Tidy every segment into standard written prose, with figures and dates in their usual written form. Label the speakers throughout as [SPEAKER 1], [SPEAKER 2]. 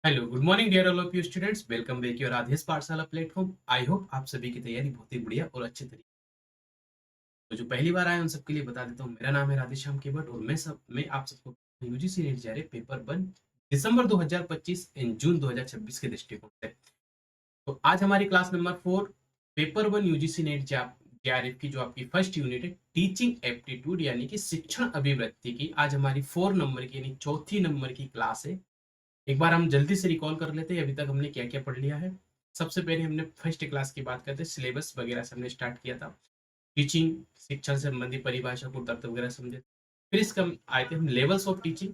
[SPEAKER 1] Hello good morning dear all of you students, welcome back your Adesh Pathshala platform. I hope आप सभी की तैयारी बहुत ही बढ़िया और अच्छे तरीके। तो जो पहली बार आए उन सबके लिए बता देता हूँ, मेरा नाम है राधेश्याम केवट और मैं आप सबको UGC net JRF paper 1 December 2025 and June 2026 के दृष्टिकोण से। तो आज हमारी class number 4 paper 1 UGC net JRF की जो आपकी फर्स्ट यूनिट है टीचिंग एप्टीट्यूड यानी कि शिक्षण अभिवृत्ति की, आज हमारी 4 नंबर की यानी चौथी नंबर की क्लास है। एक बार हम जल्दी से रिकॉल कर लेते हैं अभी तक हमने क्या क्या पढ़ लिया है। सबसे पहले हमने फर्स्ट क्लास की बात करते हैं, सिलेबस वगैरह से हमने स्टार्ट किया था। टीचिंग शिक्षा से संबंधित परिभाषा को तत्व वगैरह समझे। फिर इसका आए थे हम levels of teaching,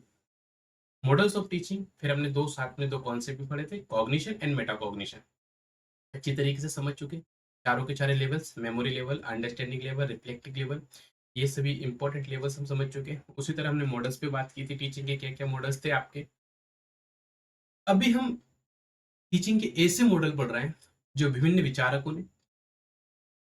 [SPEAKER 1] models of teaching. फिर हमने दो कॉन्सेप्ट भी पढ़े थे, कॉग्निशन एंड मेटाकॉग्निशन। अच्छी तरीके से समझ चुके चारों के चारे levels, memory level, understanding level, reflective level, ये सभी इंपॉर्टेंट लेवल्स हम समझ चुके हैं। उसी तरह हमने मॉडल्स पे बात की थी, टीचिंग के क्या क्या मॉडल्स थे आपके। अभी हम टीचिंग के ऐसे मॉडल पढ़ रहे हैं जो विभिन्न विचारकों ने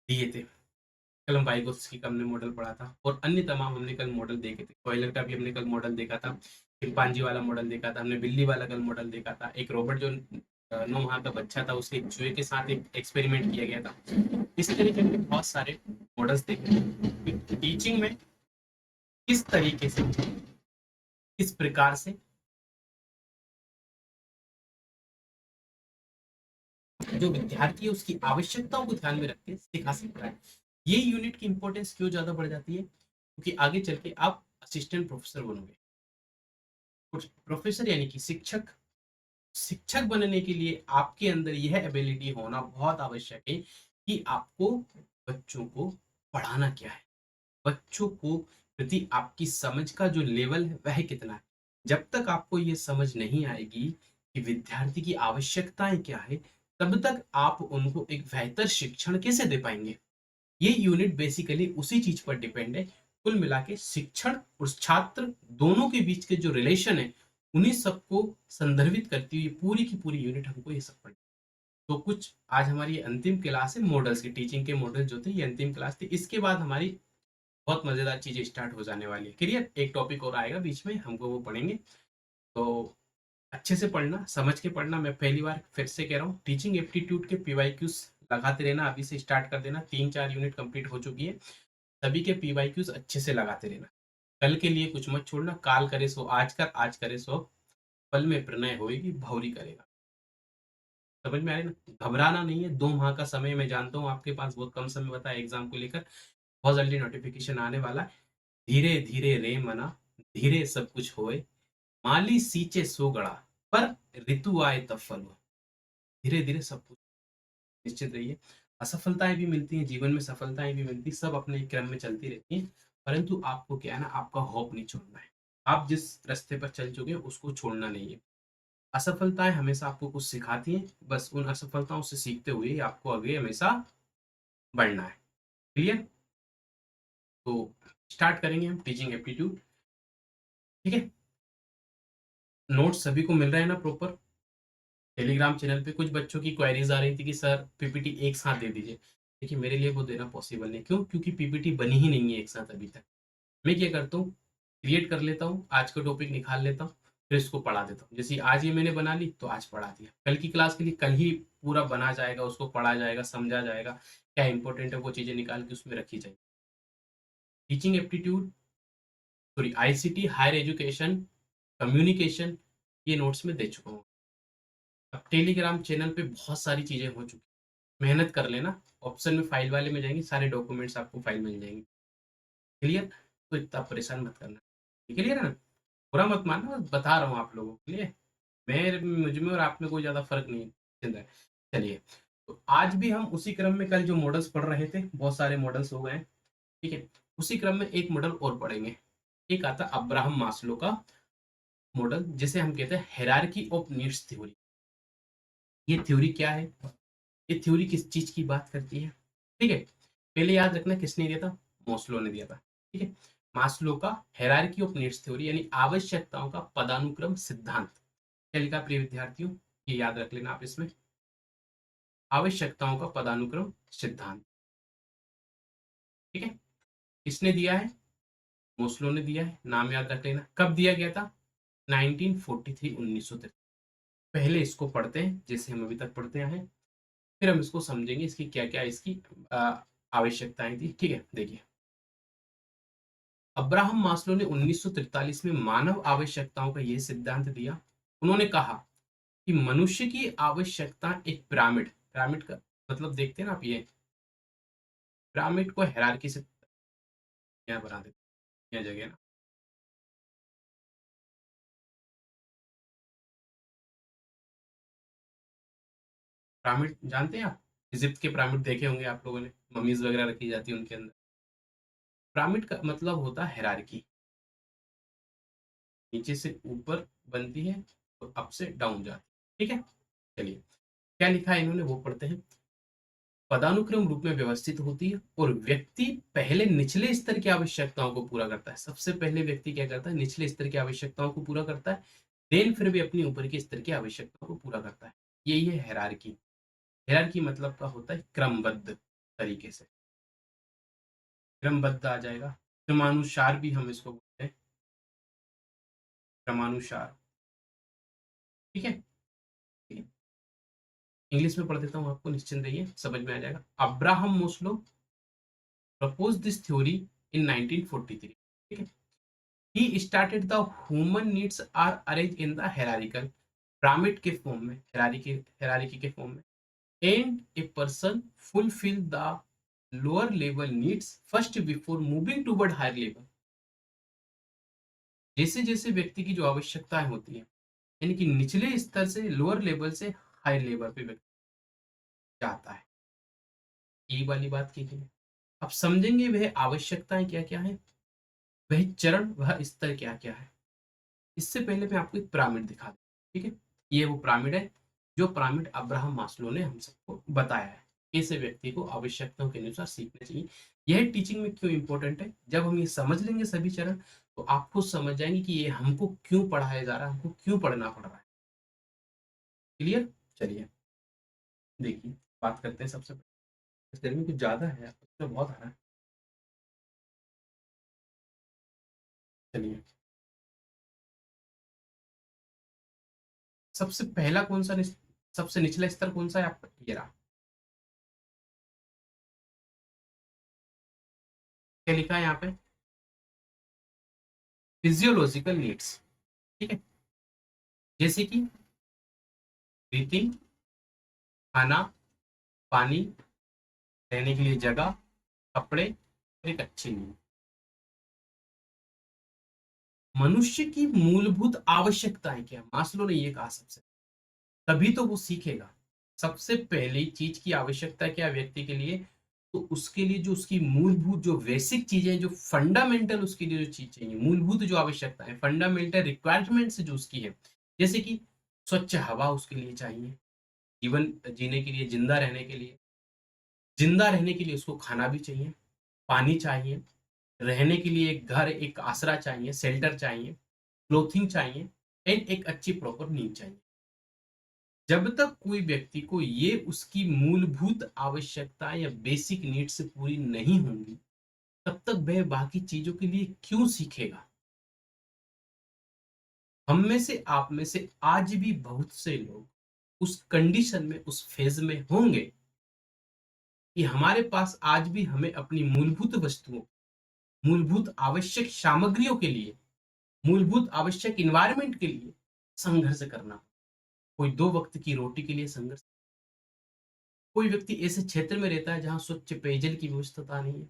[SPEAKER 1] दिए थे। कल हम वाइगोत्स्की का हमने मॉडल पढ़ा था और अन्य तमाम हमने कल मॉडल देखे थे। कॉयलर का भी हमने कल मॉडल देखा था, चिंपांजी वाला मॉडल देखा था हमने, बिल्ली वाला कल मॉडल देखा था, एक रॉबर्ट जो 9 माह का बच्चा था उसके एक चूहे के साथ एक एक्सपेरिमेंट किया गया था। इस तरीके के बहुत सारे मॉडल्स देखे। टीचिंग में किस तरीके से, किस प्रकार से जो विद्यार्थी है उसकी आवश्यकताओं को ध्यान में रख के सिखा सकता है। ये यूनिट की इंपॉर्टेंस क्यों ज्यादा बढ़ जाती है, क्योंकि आगे चल के आप असिस्टेंट प्रोफेसर बनोगे। प्रोफेसर यानी कि शिक्षक। शिक्षक बनने के लिए आपके अंदर यह एबिलिटी होना बहुत आवश्यक है कि आपको बच्चों को पढ़ाना क्या है, बच्चों को प्रति आपकी समझ का जो लेवल है वह कितना है। जब तक आपको ये समझ नहीं आएगी कि विद्यार्थी की आवश्यकताएं क्या है, तब तक आप उनको एक बेहतर शिक्षण कैसे दे पाएंगे। ये यूनिट बेसिकली उसी चीज पर डिपेंड है। कुल मिला के शिक्षण और छात्र दोनों के बीच के जो रिलेशन है उन्हीं सबको संदर्भित करती हुई पूरी की पूरी यूनिट हमको ये सब पढ़नी। तो कुछ आज हमारी अंतिम क्लास है मॉडल्स की, टीचिंग के मॉडल जो थे ये अंतिम क्लास थी। इसके बाद हमारी बहुत मजेदार चीजें स्टार्ट हो जाने वाली है। क्लियर, एक टॉपिक और आएगा बीच में, हमको वो पढ़ेंगे। तो अच्छे से पढ़ना, समझ के पढ़ना। मैं पहली बार फिर से कह रहा हूँ, टीचिंग एप्टीट्यूड के पीवाईक्यूज लगाते रहना, अभी से स्टार्ट कर देना। 3-4 यूनिट कंप्लीट हो चुकी है, सभी के पीवाईक्यूज अच्छे से लगाते रहना। कल के लिए कुछ मत छोड़ना, काल करे सो आज कर, आज करे सो पल में प्रणय होएगी भौरी करेगा। समझ में आ रही ना, घबराना नहीं है। 2 माह का समय मैं जानता हूँ आपके पास बहुत कम समय बता है एग्जाम को लेकर, बहुत जल्दी नोटिफिकेशन आने वाला है। धीरे धीरे रे मना, धीरे सब कुछ होए, माली सींचे सो गड़ा, पर ऋतु आए तब फल हो। धीरे धीरे सब कुछ, निश्चित रहिए। असफलताएं भी मिलती हैं जीवन में, सफलताएं भी मिलती, सब अपने एक क्रम में चलती रहती हैं। परंतु आपको क्या है ना, आपका होप नहीं छोड़ना है। आप जिस रास्ते पर चल चुके हैं उसको छोड़ना नहीं है। असफलताएं हमेशा आपको कुछ सिखाती हैं, बस उन असफलताओं से सीखते हुए आपको आगे हमेशा बढ़ना है। क्लियर। तो स्टार्ट करेंगे हम टीचिंग एप्टीट्यूड। ठीक है, नोट्स सभी को मिल रहे हैं ना प्रॉपर। टेलीग्राम चैनल पे कुछ बच्चों की क्वेरीज आ रही थी कि सर पीपीटी एक साथ दे दीजिए। देखिए मेरे लिए वो देना पॉसिबल नहीं, क्यों? क्योंकि पीपीटी बनी ही नहीं है एक साथ अभी तक। मैं क्या करता हूँ, क्रिएट कर लेता हूँ, आज का टॉपिक निकाल लेता हूँ, फिर इसको पढ़ा देता हूँ। जैसे आज ये मैंने बना ली तो आज पढ़ा दिया, कल की क्लास के लिए कल ही पूरा बना जाएगा, उसको पढ़ा जाएगा, समझा जाएगा, क्या इंपॉर्टेंट है वो चीजें निकाल के उसमें रखी जाएगी। Teaching aptitude, sorry ICT higher education communication, ये नोट्स में दे चुका हूँ। अब टेलीग्राम चैनल पे बहुत सारी चीजें हो चुकी, मेहनत कर लेना। ऑप्शन में फाइल वाले में जाएंगे, सारे डॉक्यूमेंट्स आपको फाइल मिल जाएंगे। क्लियर। तो इतना परेशान मत करना, क्लियर है ना। बुरा मत मानना, बस बता रहा हूँ आप लोगों के लिए। मैं मुझ में और आप में कोई ज्यादा फर्क नहीं है। चलिए, तो आज भी हम उसी क्रम में, कल जो मॉडल्स पढ़ रहे थे बहुत सारे मॉडल्स हो गए हैं, ठीक है। उसी क्रम में एक मॉडल और पढ़ेंगे। एक आता अब्राहम मास्लो का मॉडल, जिसे हम कहते हैं हायरार्की ऑफ नीड्स थ्योरी। ये थ्योरी क्या है, ये थ्योरी किस चीज की बात करती है, ठीक है। पहले याद रखना किसने दिया था, मास्लो ने दिया था, ठीक है। मास्लो का हायरार्की ऑफ नीड्स थ्योरी यानी आवश्यकताओं का पदानुक्रम सिद्धांत। क्या लिखा प्रिय विद्यार्थियों, ये याद रख लेना आप इसमें, आवश्यकताओं का पदानुक्रम सिद्धांत, ठीक है। किसने दिया है, मास्लो ने दिया है, नाम याद रख लेना। कब दिया गया था, 1943, 1943। पहले इसको पढ़ते हैं जैसे हम अभी तक पढ़ते आए हैं, फिर हम इसको समझेंगे इसकी क्या-क्या इसकी आवश्यकताएँ थी। ठीक है? देखिए, अब्राहम मास्लो ने 1943 में मानव आवश्यकताओं का ये सिद्धांत दिया। उन्होंने कहा कि मनुष्य की आवश्यकता एक पिरामिड पिरामिड का मतलब देखते हैं ना आप ये, पिरामिड को हायरार्की से यहाँ बना देते हैं, यहाँ जगह ना। पिरामिड जानते हैं आप? इजिप्ट के पिरामिड देखे होंगे आप लोगों ने, मम्मीज़ वगैरह रखी जाती है उनके अंदर। पिरामिड का मतलब होता है हायरार्की, नीचे से ऊपर बनती है और अप से डाउन जाती है। ठीक है? चलिए, क्या लिखा है इन्होंने वो पढ़ते हैं। पदानुक्रम रूप में व्यवस्थित होती है और व्यक्ति पहले निचले स्तर की आवश्यकताओं को पूरा करता है। सबसे पहले व्यक्ति क्या करता है? निचले स्तर की आवश्यकताओं को पूरा करता है, देन फिर भी अपनी ऊपर के स्तर की आवश्यकताओं को पूरा करता है। यही है हायरार्की। हायरार्की मतलब का होता है क्रमबद्ध तरीके से, क्रमबद्ध आ जाएगा। क्रमानुसार भी हम इसको बोलते हैं, क्रमानुसार। ठीक है? इंग्लिश में पढ़ देता हूँ आपको, निश्चिंत रहिए, समझ में आ जाएगा। Abraham Maslow proposed this theory in 1943. ठीक है? He started the human needs are arranged in the hierarchical pyramid के फॉर्म में, hierarchy के फॉर्म में, and a person fulfill the lower level needs first before moving toward higher level. जैसे जैसे व्यक्ति की जो आवश्यकताएं होती हैं, यानी कि निचले स्तर से लोअर लेवल से हायर लेवल पे व्यक्ति जाता है, यही वाली बात की गई है। अब समझेंगे वह आवश्यकताएं क्या क्या है, वह चरण, वह स्तर क्या क्या है। इससे पहले मैं आपको एक पिरामिड दिखा दूं। ठीक है? ये वो पिरामिड है जो पिरामिड अब्राहम मास्लो ने हम सबको बताया है। ऐसे व्यक्ति को आवश्यकताओं के अनुसार सीखना चाहिए। यह टीचिंग में क्यों इंपॉर्टेंट है? जब हम ये समझ लेंगे सभी चरण, तो आप खुद समझ जाएंगे कि ये हमको क्यों पढ़ाया जा रहा है, हमको क्यों पढ़ना पड़ रहा है। क्लियर? चलिए, देखिए, बात करते हैं सबसे पहले। गर्मी कुछ ज्यादा है, तो बहुत आ रहा है। चलिए, सबसे पहला कौन सा सबसे निचला स्तर कौन सा है आपका? ये रहा। क्या लिखा है यहाँ पे? Physiological needs. ठीक है? जैसे कि ब्रीथिंग, खाना, पानी, रहने के लिए जगह, कपड़े और एक अच्छी नींद। मनुष्य की मूलभूत आवश्यकताएं क्या? मास्लो ने ये कहा सबसे, तभी तो वो सीखेगा। सबसे पहली चीज की आवश्यकता क्या है व्यक्ति के लिए? तो उसके लिए जो उसकी मूलभूत जो बेसिक चीजें, जो फंडामेंटल उसके लिए जो चीज चाहिए, मूलभूत जो आवश्यकता है, फंडामेंटल रिक्वायरमेंट्स जो उसकी है, जैसे कि स्वच्छ हवा उसके लिए चाहिए, जीवन जीने के लिए, जिंदा रहने के लिए उसको खाना भी चाहिए, पानी चाहिए, रहने के लिए एक घर, एक आसरा चाहिए, शेल्टर चाहिए, क्लोथिंग चाहिए, एंड एक अच्छी प्रॉपर नींद चाहिए। जब तक कोई व्यक्ति को ये उसकी मूलभूत आवश्यकता या बेसिक नीड्स पूरी नहीं होंगी, तब तक वह बाकी चीजों के लिए क्यों सीखेगा? हम में से, आप में से आज भी बहुत से लोग उस कंडीशन में, उस फेज में होंगे कि हमारे पास आज भी हमें अपनी मूलभूत वस्तुओं, मूलभूत आवश्यक सामग्रियों के लिए, मूलभूत आवश्यक इन्वायरमेंट के लिए संघर्ष करना। कोई दो वक्त की रोटी के लिए संघर्ष, कोई व्यक्ति ऐसे क्षेत्र में रहता है जहाँ स्वच्छ पेयजल की व्यवस्था नहीं है,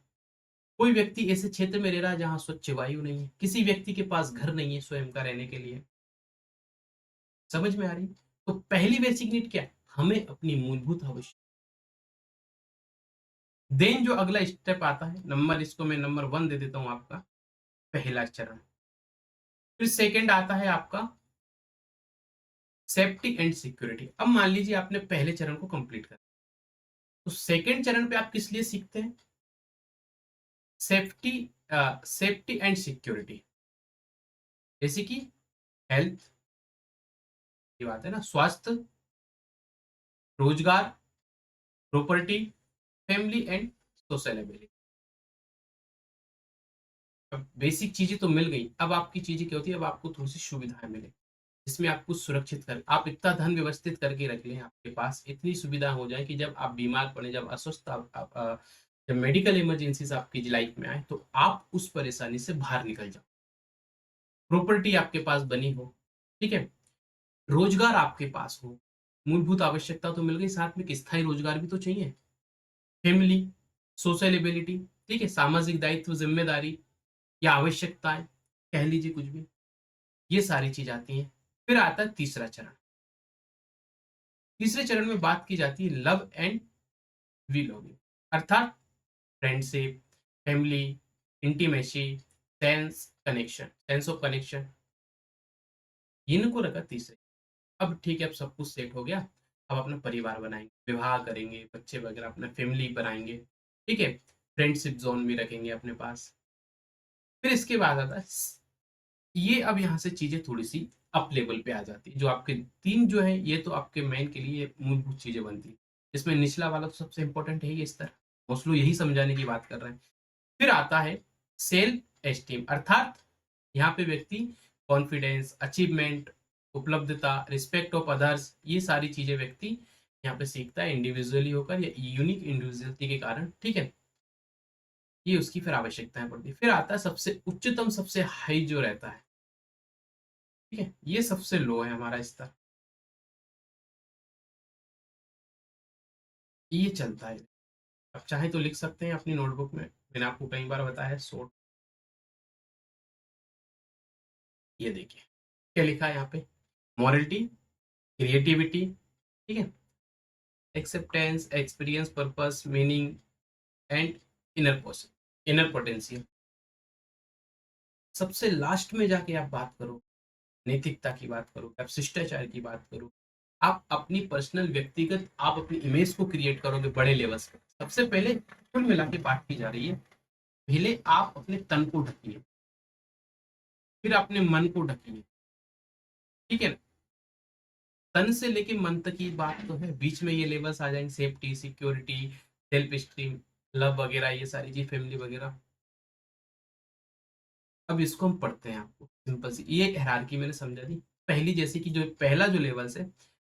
[SPEAKER 1] कोई व्यक्ति ऐसे क्षेत्र में रह रहा है जहाँ स्वच्छ वायु नहीं है, किसी व्यक्ति के पास घर नहीं है स्वयं का रहने के लिए। समझ में आ रही है? तो पहली बेसिक नीड क्या है? हमें अपनी मूलभूत आवश्यक, देन जो अगला स्टेप आता है, नंबर, इसको मैं नंबर 1 दे देता हूँ आपका, पहला चरण। फिर सेकंड आता है आपका सेफ्टी एंड सिक्योरिटी। अब मान लीजिए आपने पहले चरण को कंप्लीट कर, तो सेकंड चरण पे आप किस लिए सीखते हैं? सेफ्टी, सेफ्टी एंड सिक्योरिटी, जैसे कि हेल्थ, ये बात है ना, स्वास्थ्य, रोजगार, property, family and social ability. अब बेसिक चीजें तो मिल गई, अब आपकी चीजें क्या होती है? अब आपको थोड़ी सी सुविधाएं मिले। जिसमें आपको सुरक्षित कर, आप इतना धन व्यवस्थित करके रख लें, आपके पास इतनी सुविधा हो जाए कि जब आप बीमार पड़े, जब अस्वस्थ जब मेडिकल इमरजेंसीज आपकी लाइफ में आए तो आप उस परेशानी से बाहर निकल जाओ। प्रॉपर्टी आपके पास बनी हो, ठीक है, रोजगार आपके पास हो, मूलभूत आवश्यकता तो मिल गई, साथ में एक स्थायी रोजगार भी तो चाहिए, फैमिली, सोशल एबिलिटी, ठीक है, सामाजिक दायित्व, जिम्मेदारी या आवश्यकताएं, कह लीजिए कुछ भी, ये सारी चीज आती हैं। फिर आता है तीसरा चरण। तीसरे चरण में बात की जाती है लव एंड बिलोंगिंग, अर्थात friendship, family, intimacy, sense of connection, इनको रखा तीसरे। अब ठीक है, अब सब कुछ सेट हो गया, अब अपना परिवार बनाएंगे, विवाह करेंगे, बच्चे वगैरह, अपना फैमिली बनाएंगे, ठीक है, फ्रेंडशिप जोन भी रखेंगे अपने पास। फिर इसके बाद आता है ये, अब यहाँ से चीजें थोड़ी सी अप लेवल पे आ जाती है, जो आपके तीन जो है ये तो आपके मेन के लिए मूलभूत चीजें बनती है। इसमें निचला वाला तो सबसे इंपॉर्टेंट है ही, इस तरह मोस्टली यही समझाने की बात कर रहे हैं। फिर आता है सेल्फ एस्टीम, अर्थात यहाँ पे व्यक्ति कॉन्फिडेंस, अचीवमेंट, उपलब्धता, रिस्पेक्ट ऑफ अदर्स, ये सारी चीजें व्यक्ति यहाँ पे सीखता है इंडिविजुअली होकर या यूनिक इंडिविजुअलिटी के कारण, ठीक है, ये उसकी फिर आवश्यकताएं पड़ती है। फिर आता है सबसे उच्चतम, सबसे हाई जो रहता है, ठीक है, ये सबसे लो है हमारा स्तर, ये चलता है। आप चाहे तो लिख सकते हैं अपनी नोटबुक में, मैंने आपको कई बार बताया है शॉर्ट, ये देखिए क्या लिखा है यहाँ पे, मॉरलिटी, क्रिएटिविटी, ठीक है, acceptance, experience, purpose, meaning and inner potential. सबसे लास्ट में जाके आप बात करो, नैतिकता की बात करो, आप शिष्टाचार की बात करो, आप अपनी पर्सनल व्यक्तिगत आप अपनी इमेज को क्रिएट करोगे बड़े लेवल से। सबसे पहले कुल मिला के बात की जा रही है, पहले आप अपने तन को ढकिए, फिर अपने मन को ढकिए, ठीक है ना, तन से लेके मन तक की बात तो है, बीच में ये लेवल्स आ जाएंगे, safety, security, self esteem, love वगैरह, ये सारी चीज, फैमिली वगैरह। अब इसको हम पढ़ते हैं, आपको सिंपल सी ये हायरार्की मैंने समझा दी। पहली जैसे कि जो पहला जो लेवल्स है,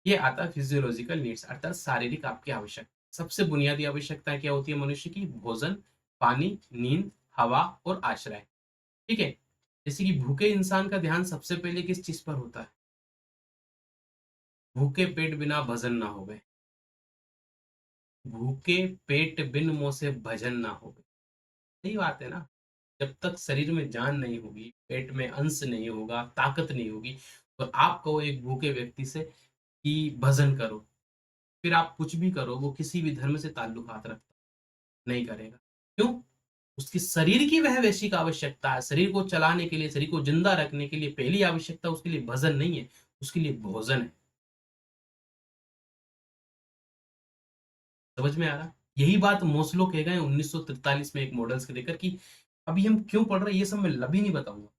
[SPEAKER 1] ये आता है फिजियोलॉजिकल नीड्स, अर्थात शारीरिक आपकी आवश्यकता। सबसे बुनियादी आवश्यकताएं क्या होती है मनुष्य की, भोजन, पानी, नींद, हवा और आश्रय, ठीक है। जैसे कि भूखे इंसान का ध्यान सबसे पहले किस चीज पर होता है, भूखे पेट बिना भजन ना होवे, भूखे पेट बिन मोह से भजन ना होवे, सही बात है ना। जब तक शरीर में जान नहीं होगी, पेट में अंश नहीं होगा, ताकत नहीं होगी, तो आप कहो एक भूखे व्यक्ति से कि भजन करो, फिर आप कुछ भी करो, वो किसी भी धर्म से ताल्लुकात रखता नहीं करेगा। क्यों? उसकी शरीर की वह वैसी का आवश्यकता है, शरीर को चलाने के लिए, शरीर को जिंदा रखने के लिए पहली आवश्यकता उसके लिए भजन नहीं है, उसके लिए भोजन है। समझ में आ रहा? यही बात मोस्लो कह गए 1943 में एक मॉडल्स के लेकर कि अभी हम क्यों पढ़ रहे हैं ये सब मैं अभी नहीं बताऊंगा,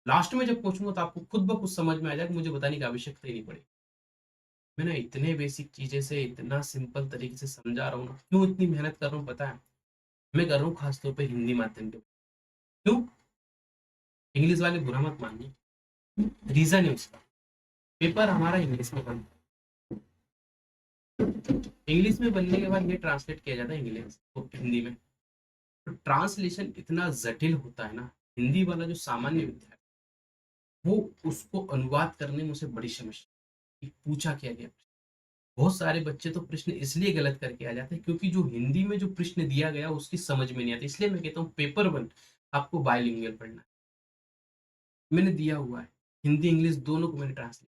[SPEAKER 1] लास्ट में जब पहुंचूंगा तो आपको खुद ब खुद समझ में आ जाएगा, मुझे बताने की आवश्यकता ही नहीं पड़ेगी। मैं ना इतने बेसिक चीजें से इतना सिंपल तरीके से समझा रहा हूँ ना, क्यों इतनी मेहनत कर रहा हूँ पता है? मैं कर रहा हूँ खासतौर पर हिंदी माध्यम के। क्यों? इंग्लिश वाले बुरा मत मानिए, रीजन है उसका, पेपर हमारा इंग्लिश में बनता है, इंग्लिश में बनने के बाद ये ट्रांसलेट किया जाता है इंग्लिश को हिंदी में, तो ट्रांसलेशन इतना जटिल होता है ना, हिंदी वाला जो सामान्य विद्यार्थी, वो उसको अनुवाद करने में उसे बड़ी समस्या, कि पूछा क्या गया। बहुत सारे बच्चे तो प्रश्न इसलिए गलत करके आ जाते हैं क्योंकि जो हिंदी में जो प्रश्न दिया गया उसकी समझ में नहीं आती। इसलिए मैं कहता हूँ पेपर वन आपको बायलिंगुअल पढ़ना है, मैंने दिया हुआ है, हिंदी इंग्लिश दोनों को मैंने ट्रांसलेट,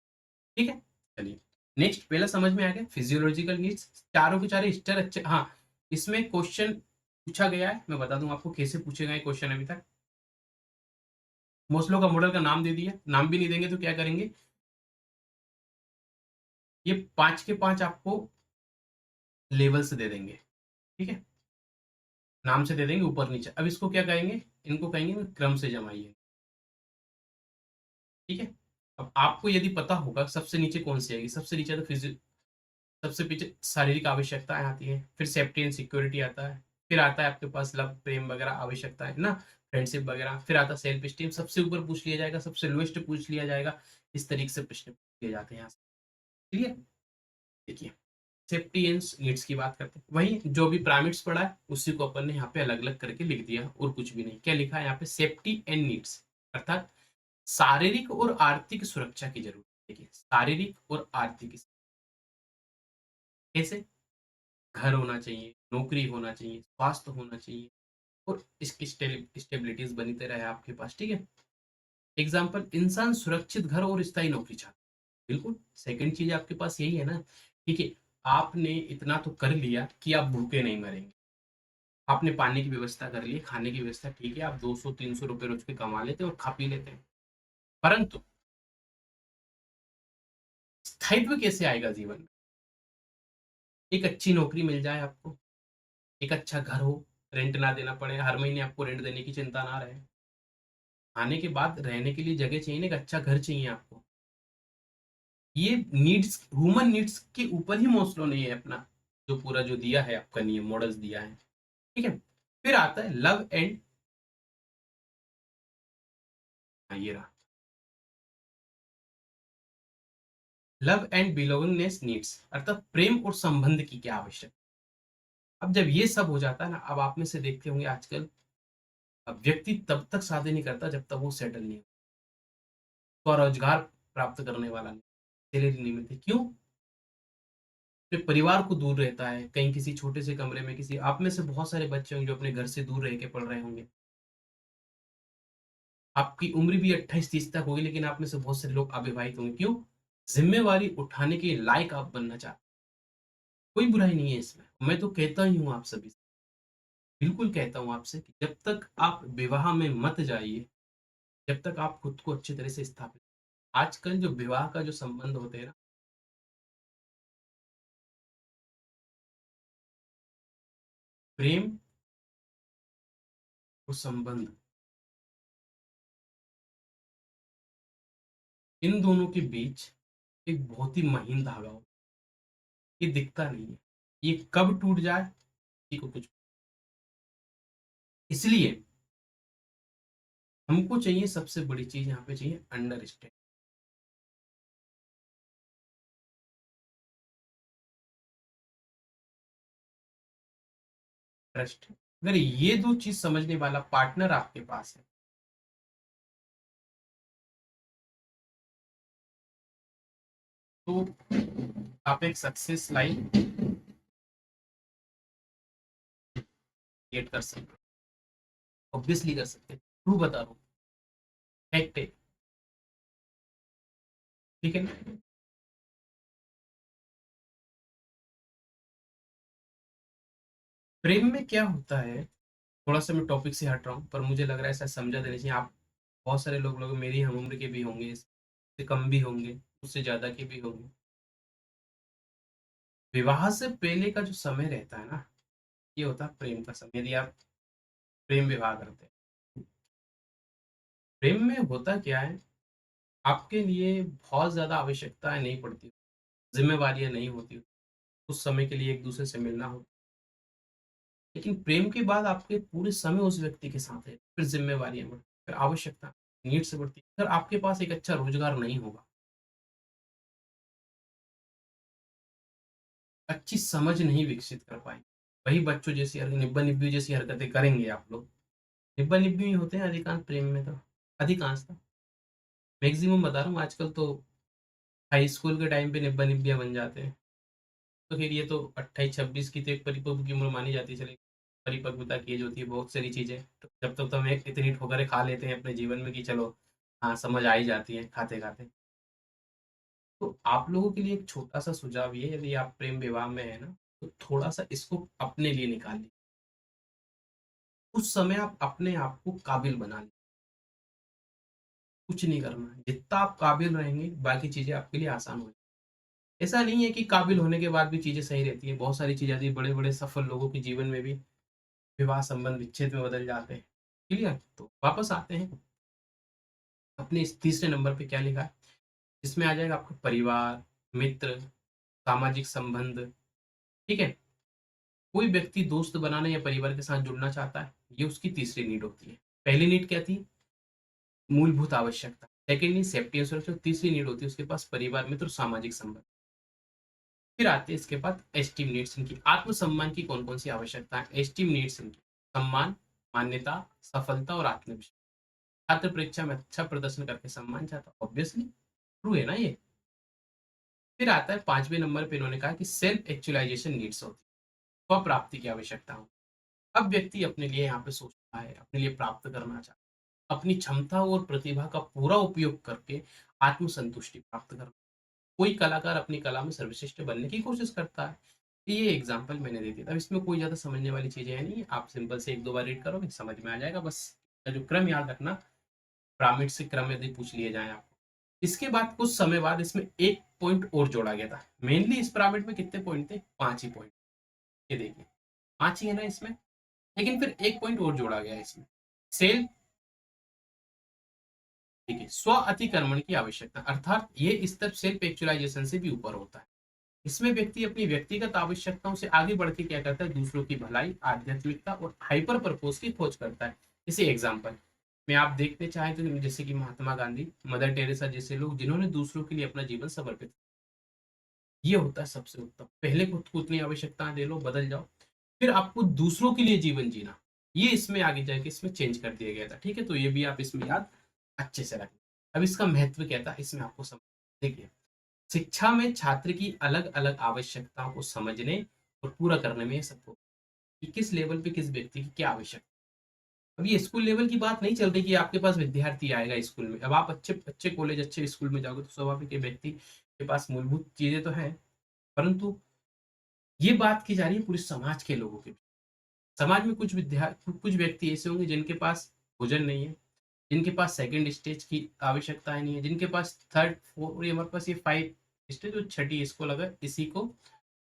[SPEAKER 1] ठीक है। चलिए नेक्स्ट, पहला समझ में आ गया फिजियोलॉजिकल नीड्स, चारों के चारों स्टर अच्छे। हाँ, इसमें क्वेश्चन पूछा गया है, मैं बता दूं आपको कैसे पूछे गए क्वेश्चन अभी तक। मोस्लो का मॉडल का नाम दे दिया, नाम भी नहीं देंगे तो क्या करेंगे, ये 5 के 5 आपको लेवल से दे देंगे, ठीक है, नाम से दे देंगे ऊपर नीचे। अब इसको क्या कहेंगे, इनको कहेंगे क्रम से जमाइए, ठीक है। अब आपको यदि पता होगा सबसे नीचे कौन सी आएगी, सबसे नीचे तो फिजियो, सबसे पीछे शारीरिक आवश्यकताएं आती है, फिर सेफ्टी एंड सिक्योरिटी आता है, फिर आता है आपके पास लव, प्रेम वगैरह आवश्यकता है ना, फ्रेंडशिप वगैरह। फिर आता है सेल्फ स्टीम, सबसे ऊपर पूछ लिया जाएगा, सबसे लोएस्ट पूछ लिया जाएगा। इस तरीके से प्रश्न पूछ लिए जाते हैं यहाँ से। क्लियर? देखिए, सेफ्टी एंड नीड्स की बात करते हैं। वही जो भी पिरामिड्स पढ़ा है उसी को अपन ने यहाँ पे अलग अलग करके लिख दिया, और कुछ भी नहीं। क्या लिखा है यहाँ पे? सेफ्टी एंड नीड्स, अर्थात शारीरिक और आर्थिक सुरक्षा की जरूरत। देखिए, शारीरिक और आर्थिक कैसे? घर होना चाहिए, नौकरी होना चाहिए, स्वास्थ्य होना चाहिए, और इसकी स्टेबिलिटीज बनी रहे आपके पास। ठीक है? एग्जाम्पल, इंसान सुरक्षित घर और स्थायी नौकरी चाहता है। बिल्कुल। सेकंड चीज आपके पास यही है ना। ठीक है, आपने इतना तो कर लिया कि आप भूखे नहीं मरेंगे। आपने पानी की व्यवस्था कर ली, खाने की व्यवस्था, ठीक है, आप 200-300 रुपए रोज के कमा लेते हैं और खा पी लेते हैं। परंतु स्थायित्व कैसे आएगा जीवन में? एक अच्छी नौकरी मिल जाए आपको, एक अच्छा घर हो, रेंट ना देना पड़े, हर महीने आपको रेंट देने की चिंता ना रहे। आने के बाद रहने के लिए जगह चाहिए ना, एक अच्छा घर चाहिए आपको। ये नीड्स, ह्यूमन नीड्स के ऊपर ही मोस्टलो ने ये अपना जो पूरा जो दिया है आपका नियम, मॉडल्स दिया है। ठीक है? फिर आता है लव एंड, ये रहा, लव एंड बिलोंगिंगनेस नीड्स, अर्थात प्रेम और संबंध की क्या आवश्यकता। अब जब ये सब हो जाता है ना, अब आप में से देखते होंगे आजकल, अब व्यक्ति तब तक शादी नहीं करता जब तक वो सेटल नहीं हो, स्वरोजगार प्राप्त करने वाला नहीं, सैलरी नहीं मिलती। क्यों? अपने परिवार को दूर रहता है, कहीं किसी छोटे से कमरे में। किसी आप में से बहुत सारे बच्चे होंगे जो अपने घर से दूर रह के पढ़ रहे होंगे। आपकी उम्र भी 28-30 तक होगी, लेकिन आप में से बहुत सारे लोग अविवाहित होंगे। क्यों? जिम्मेवारी उठाने के लायक आप बनना चाहते हैं। कोई बुराई नहीं है इसमें, मैं तो कहता ही हूँ आप सभी से, बिल्कुल कहता हूँ आपसे कि जब तक आप विवाह में मत जाइए, जब तक आप खुद को अच्छी तरह से स्थापित। आजकल जो विवाह का जो संबंध होते हैं ना, प्रेम और संबंध, इन दोनों के बीच एक बहुत ही महीन धागा हो, ये दिखता नहीं है। ये कब टूट जाए, किसी को कुछ। इसलिए हमको चाहिए, सबसे बड़ी चीज यहाँ पे चाहिए अंडरस्टैंड, ट्रस्ट। अगर ये दो चीज समझने वाला पार्टनर आपके पास है, तो आप एक सक्सेस लाइन क्रिएट कर सकते हैं। ऑब्वियसली कर सकते हैं, ट्रू बता रहा हूँ, फैक्ट है। ठीक है ना? प्रेम में क्या होता है, थोड़ा सा मैं टॉपिक से हट रहा हूँ, पर मुझे लग रहा है ऐसा समझा देना चाहिए। आप बहुत सारे लोग मेरी हम उम्र के भी होंगे, इससे कम भी होंगे, उससे ज्यादा के भी होंगे। विवाह से पहले का जो समय रहता है ना, ये होता है प्रेम का समय। यदि आप प्रेम विवाह करते हैं, प्रेम में होता क्या है, आपके लिए बहुत ज्यादा आवश्यकताएं नहीं पड़ती, जिम्मेवारियां नहीं होती, उस समय के लिए एक दूसरे से मिलना हो। लेकिन प्रेम के बाद आपके पूरे समय उस व्यक्ति के साथ है, फिर जिम्मेवारियां बढ़ती, फिर आवश्यकता, नीड से बढ़ती। अगर आपके पास एक अच्छा रोजगार नहीं होगा, अच्छी समझ नहीं विकसित कर पाएंगे, वही बच्चों जैसी निब्बा निब्बी जैसी हरकतें करेंगे आप लोग। निब्बा निब्बी ही होते हैं अधिकांश प्रेम में तो, अधिकांश था, मैक्सिमम बता रहा हूँ। आजकल तो हाई स्कूल के टाइम पे निब्बा निब्बियां बन जाते हैं। तो फिर ये तो 28-26 की तो एक परिपक्व की उम्र मानी जाती है, चले, परिपक्वता की एज होती है, बहुत सारी चीजें तो जब तक तो हम एक इतनी ठोकरें खा लेते हैं अपने जीवन में कि चलो, हाँ, समझ आ ही जाती है खाते खाते। तो आप लोगों के लिए एक छोटा सा सुझाव ये है, यदि आप प्रेम विवाह में है ना, तो थोड़ा सा इसको अपने लिए निकालिए। उस समय आप अपने आप को काबिल बना लीजिए। कुछ नहीं करना है, जितना आप काबिल रहेंगे बाकी चीजें आपके लिए आसान हो जाएंगी। ऐसा नहीं है कि काबिल होने के बाद भी चीजें सही रहती है, बहुत सारी चीजें ऐसी बड़े बड़े सफल लोगों के जीवन में भी विवाह संबंध विच्छेद में बदल जाते हैं। क्लियर? तो वापस आते हैं अपने इस तीसरे नंबर पे क्या लिखा है। इसमें आ जाएगा आपका परिवार, मित्र, सामाजिक संबंध। ठीक है? कोई व्यक्ति दोस्त बनाने या परिवार के साथ जुड़ना चाहता है, ये उसकी तीसरी नीड होती है। पहली नीड क्या थी? मूलभूत आवश्यकता। सेकंड नीड सेफ्टी एंड सुरक्षा। तीसरी नीड होती है उसके पास परिवार, मित्र और सामाजिक संबंध। फिर आते हैं इसके बाद एस्टीम नीड्स इनकी। आत्मसम्मान की कौन-कौन सी आवश्यकता है? एस्टीम नीड्स इनकी सम्मान, मान्यता, सफलता और आत्मविश्वास। छात्र परीक्षा में अच्छा प्रदर्शन करके सम्मान चाहता है, ऑब्वियसली ट्रू है ना ये। फिर आता है 5वें नंबर पे इन्होंने कहा कि सेल्फ एक्चुअलाइजेशन नीड्स होती है, स्व प्राप्ति की आवश्यकता हो। अब व्यक्ति अपने लिए यहाँ पे सोचता है, अपने लिए प्राप्त करना चाहता है, अपनी क्षमता और प्रतिभा का पूरा उपयोग करके आत्मसंतुष्टि प्राप्त करना। कोई कलाकार अपनी कला में सर्वश्रेष्ठ बनने की कोशिश करता है। ये एग्जाम्पल मैंने दे दिया। अब इसमें कोई ज़्यादा समझने वाली चीज़ें है नहीं, आप सिंपल से 1-2 बार रीड करोगे समझ में आ जाएगा। बस जो क्रम याद रखना, पिरामिड से क्रम यदि पूछ लिए जाएँ आपको। इसके बाद कुछ समय बाद इसमें 1 पॉइंट और जोड़ा गया था। मेनली इस पिरामिड में कितने पॉइंट थे? 5 ही पॉइंट। ये देखिए 5 ही है ना इसमें, लेकिन फिर 1 पॉइंट और जोड़ा गया है इसमें। सेल्फ ठीक है, स्व अतिक्रमण की आवश्यकता, अर्थात ये स्तर सेल्फ एक्चुअलाइजेशन से भी ऊपर होता है। इसमें व्यक्ति अपनी व्यक्तिगत आवश्यकताओं से आगे बढ़ के क्या करता है? दूसरों की भलाई, आध्यात्मिकता और हाइपर पर्पस की खोज करता है। जैसे एग्जाम्पल में आप देखते चाहें तो जैसे कि महात्मा गांधी, मदर टेरेसा जैसे लोग जिन्होंने दूसरों के लिए अपना जीवन समर्पित, ये होता है सबसे उत्तम। पहले खुद को उतनी आवश्यकताएं दे लो, बदल जाओ, फिर आपको दूसरों के लिए जीवन जीना। ये इसमें आगे जाके इसमें चेंज कर दिया गया था। ठीक है, तो ये भी आप इसमें याद अच्छे से रखें। अब इसका महत्व क्या था इसमें आपको समझ, देखिए शिक्षा में छात्र की अलग अलग आवश्यकताओं को समझने और पूरा करने में सबको कि किस लेवल पे किस व्यक्ति की क्या आवश्यकता। अब ये स्कूल लेवल की बात नहीं चल रही कि आपके पास विद्यार्थी आएगा स्कूल में। अब आप अच्छे अच्छे कॉलेज अच्छे स्कूल में जाओगे तो स्वाभाविक है व्यक्ति के पास मूलभूत चीजें तो हैं, परंतु ये बात की जा रही है पूरे समाज के लोगों की। समाज में कुछ व्यक्ति ऐसे होंगे जिनके पास भोजन नहीं है, जिनके पास सेकंड स्टेज की आवश्यकताएं नहीं है, जिनके पास थर्ड फोर, ये हमारे पास ये 5 स्टेज और छठी इसको लगा, इसी को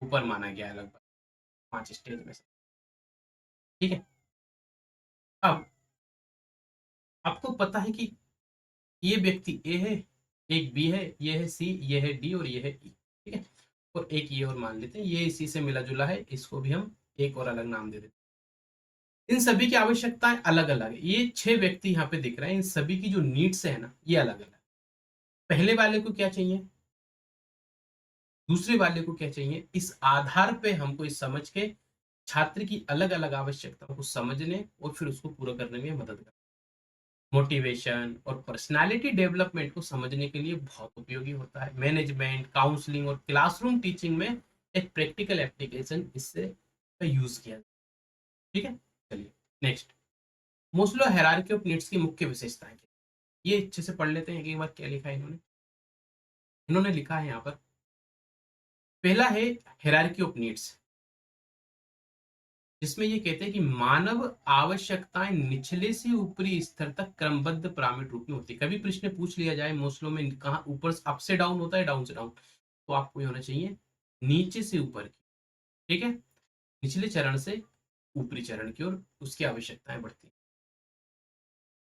[SPEAKER 1] ऊपर माना गया है लगभग 5 स्टेज में से। ठीक है, अब आपको पता है कि ये व्यक्ति ए है, एक बी है, ये है सी, ये है डी और ये है ई। ठीक है, और एक ये और मान लेते हैं, ये इसी से मिला जुला है, इसको भी हम एक और अलग नाम दे देते हैं। इन सभी की आवश्यकताएं अलग अलग है। ये 6 व्यक्ति यहाँ पे दिख रहे हैं, इन सभी की जो नीड्स है ना ये अलग अलग। पहले वाले को क्या चाहिए, दूसरे वाले को क्या चाहिए, इस आधार पे हमको इस समझ के छात्र की अलग अलग आवश्यकताओं को समझने और फिर उसको पूरा करने में मदद कर, मोटिवेशन और पर्सनालिटी डेवलपमेंट को समझने के लिए बहुत उपयोगी होता है। मैनेजमेंट, काउंसलिंग और क्लासरूम टीचिंग में एक प्रैक्टिकल एप्लीकेशन इससे यूज किया जाता है। ठीक है, चलिए नेक्स्ट, मोस्लो हायरार्की ऑफ नीड्स की मुख्य विशेषताएं क्या हैं? ये अच्छे से पढ़ लेते हैं एक बार। क्या लिखा है इन्होंने? इन्होंने लिखा है यहाँ पर, पहला है हायरार्की ऑफ नीड्स, जिसमें ये कहते हैं कि मानव आवश्यकताएं निचले से ऊपरी स्तर तक क्रमबद्ध पिरामिड रूप में होती है। कभी प्रश्न पूछ लिया जाए मोस्लो में कहा ऊपर अप से डाउन होता है डाउन से डाउन, तो आपको ये होना चाहिए नीचे से ऊपर की। ठीक है, निचले चरण से ऊपरी चरण की ओर उसकी आवश्यकताएं बढ़ती हैं।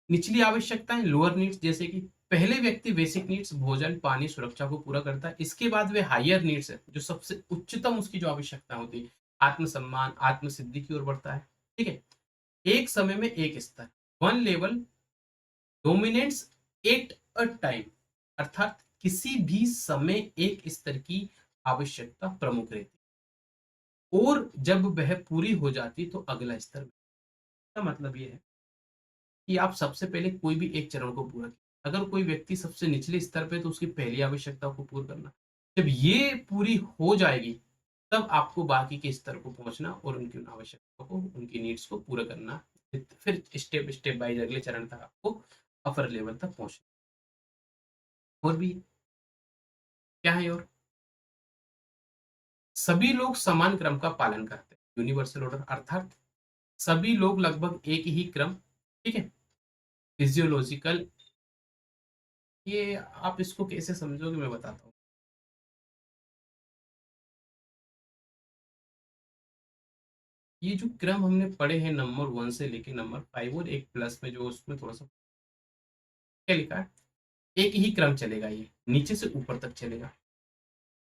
[SPEAKER 1] निचली आवश्यकताएं लोअर नीड्स, जैसे कि पहले व्यक्ति बेसिक नीड्स भोजन पानी सुरक्षा को पूरा करता है। इसके बाद वे हायर नीड्स है, जो सबसे उच्चतम उसकी जो आवश्यकता होती है, आत्मसम्मान आत्मसिद्धि की ओर बढ़ता है। ठीक है, एक समय में एक स्तर, one level dominates at a time, अर्थात किसी भी समय एक स्तर की आवश्यकता प्रमुख रहती है और जब वह पूरी हो जाती तो अगला स्तर। का मतलब यह है कि आप सबसे पहले कोई भी एक चरण को पूरा किया। अगर कोई व्यक्ति सबसे निचले स्तर पे तो उसकी पहली आवश्यकता को पूरा करना, जब ये पूरी हो जाएगी तब आपको बाकी के स्तर को पहुंचना और उनकी उन आवश्यकताओं को उनकी नीड्स को पूरा करना। फिर स्टेप स्टेप बाइज अगले चरण तक आपको अपर लेवल तक पहुंचना। और भी क्या है? और सभी लोग समान क्रम का पालन करते हैं, यूनिवर्सल ऑर्डर, अर्थात सभी लोग लगभग एक ही क्रम। ठीक है, फिजियोलॉजिकल, ये आप इसको कैसे समझोगे मैं बताता हूँ। ये जो क्रम हमने पढ़े हैं नंबर 1 से लेके नंबर 5 और एक प्लस में जो उसमें थोड़ा सा क्या लिखा है, एक ही क्रम चलेगा, ये नीचे से ऊपर तक चलेगा।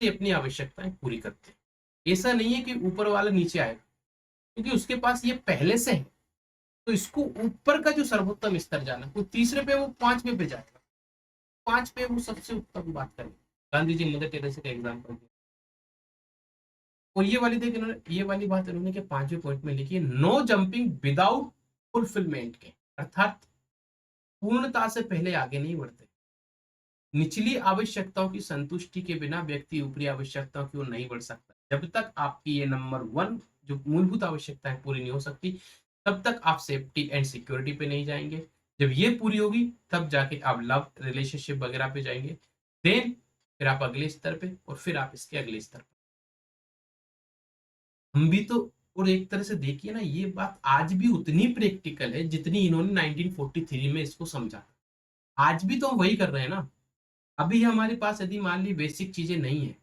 [SPEAKER 1] ये अपनी आवश्यकताएं पूरी करते हैं। ऐसा नहीं है कि ऊपर वाला नीचे आएगा, क्योंकि उसके पास ये पहले से है। तो इसको ऊपर का जो सर्वोत्तम स्तर जाना, वो तीसरे पे वो पांचवे पे जाएगा, पांच पे वो सबसे उत्तम बात करेगा। गांधी जी मदर टेरेसा का एग्जाम्पल दिया। और ये वाली देख इन्होंने, ये वाली बात इन्होंने कि पांचवें पॉइंट में लिखी है, नो जंपिंग विदाउट फुलफिलमेंट के, अर्थात पूर्णता से पहले आगे नहीं बढ़ते। निचली आवश्यकताओं की संतुष्टि के बिना व्यक्ति ऊपरी आवश्यकताओं की ओर नहीं बढ़ सकता। जब तक आपकी ये नंबर वन जो मूलभूत आवश्यकताएं पूरी नहीं हो सकती, तब तक आप सेफ्टी एंड सिक्योरिटी पे नहीं जाएंगे। जब ये पूरी होगी, तब जाके आप लव रिलेशनशिप वगैरह पे जाएंगे। देन फिर आप अगले स्तर पे, और फिर आप इसके अगले स्तर पे। हम भी तो, और एक तरह से देखिए ना, ये बात आज भी उतनी प्रैक्टिकल है जितनी इन्होंने 1943 में इसको समझा। आज भी तो हम वही कर रहे हैं ना। अभी हमारे पास यदि मान ली बेसिक चीजें नहीं है,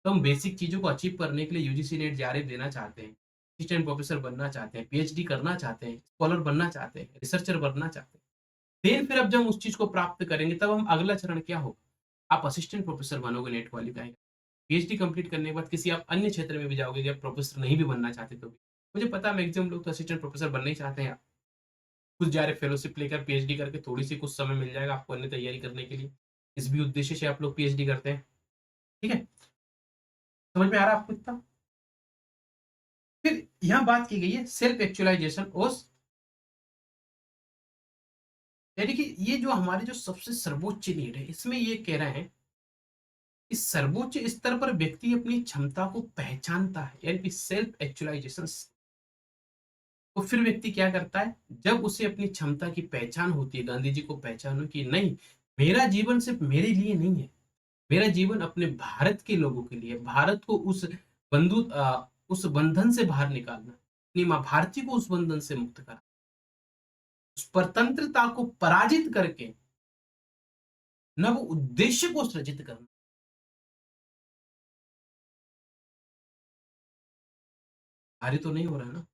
[SPEAKER 1] तो हम बेसिक चीजों को अचीव करने के लिए यूजीसी नेट जेआरएफ देना चाहते हैं, असिस्टेंट प्रोफेसर बनना चाहते हैं, पीएचडी करना चाहते हैं, स्कॉलर बनना चाहते हैं, रिसर्चर बनना चाहते हैं। फिर अब जब हम उस चीज को प्राप्त करेंगे, तब हम अगला चरण क्या होगा, आप असिस्टेंट प्रोफेसर बनोगे नेट क्वालिफाई, पीएचडी कंप्लीट करने के बाद किसी आप अन्य क्षेत्र में भी जाओगे, जब प्रोफेसर नहीं भी बनना चाहते तो भी। मुझे पता है मैक्सिमम लोग तो असिस्टेंट प्रोफेसर बनना ही चाहते हैं। कुछ जा रहे फेलोशिप लेकर पीएचडी करके, थोड़ी सी कुछ समय मिल जाएगा आपको अन्य तैयारी करने के लिए, इस भी उद्देश्य से आप लोग पीएचडी करते हैं। ठीक है, समझ में आ रहा है आपको इतना? फिर यहां बात की गई है सेल्फ एक्चुअलाइजेशन और, यानी कि ये जो हमारे जो सबसे सर्वोच्च नीड है, इसमें ये कह रहे हैं, इस सर्वोच्च स्तर पर व्यक्ति अपनी क्षमता को पहचानता है, यानी कि सेल्फ एक्चुअलाइजेशन। तो फिर व्यक्ति क्या करता है, जब उसे अपनी क्षमता की पहचान होती है, गांधी जी को पहचान हो कि नहीं, मेरा जीवन सिर्फ मेरे लिए नहीं है, मेरा जीवन अपने भारत के लोगों के लिए, भारत को उस उस बंधन से बाहर निकालना, अपनी माँ भारती को उस बंधन से मुक्त करना, उस परतंत्रता को पराजित करके नव उद्देश्य को सृजित करना। कार्य तो नहीं हो रहा ना?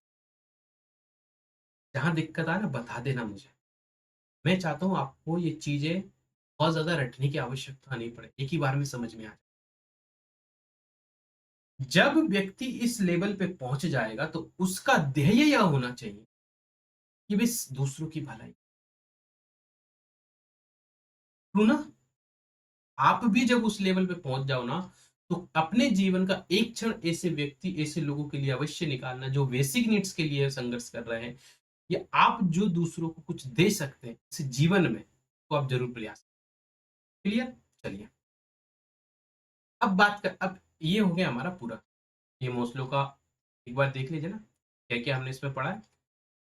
[SPEAKER 1] जहां दिक्कत आए ना, बता देना मुझे। मैं चाहता हूं आपको ये चीजें बहुत ज्यादा रटने की आवश्यकता नहीं पड़े, एक ही बार में समझ में आ जाए। जब व्यक्ति इस लेवल पे पहुंच जाएगा, तो उसका ध्येय यह होना चाहिए कि वे दूसरों की भलाई। क्यों ना? आप भी जब उस लेवल पे पहुंच जाओ ना, तो अपने जीवन का एक क्षण ऐसे व्यक्ति, ऐसे लोगों के लिए अवश्य निकालना जो बेसिक नीड्स के लिए संघर्ष कर रहे हैं, या आप जो दूसरों को कुछ दे सकते हैं इस जीवन में, तो आप जरूर प्रयास। क्लियर? चलिए, अब ये हो गया हमारा पूरा, ये मोस्लो का एक बार देख लीजिए ना, क्या क्या हमने इसमें पढ़ा है।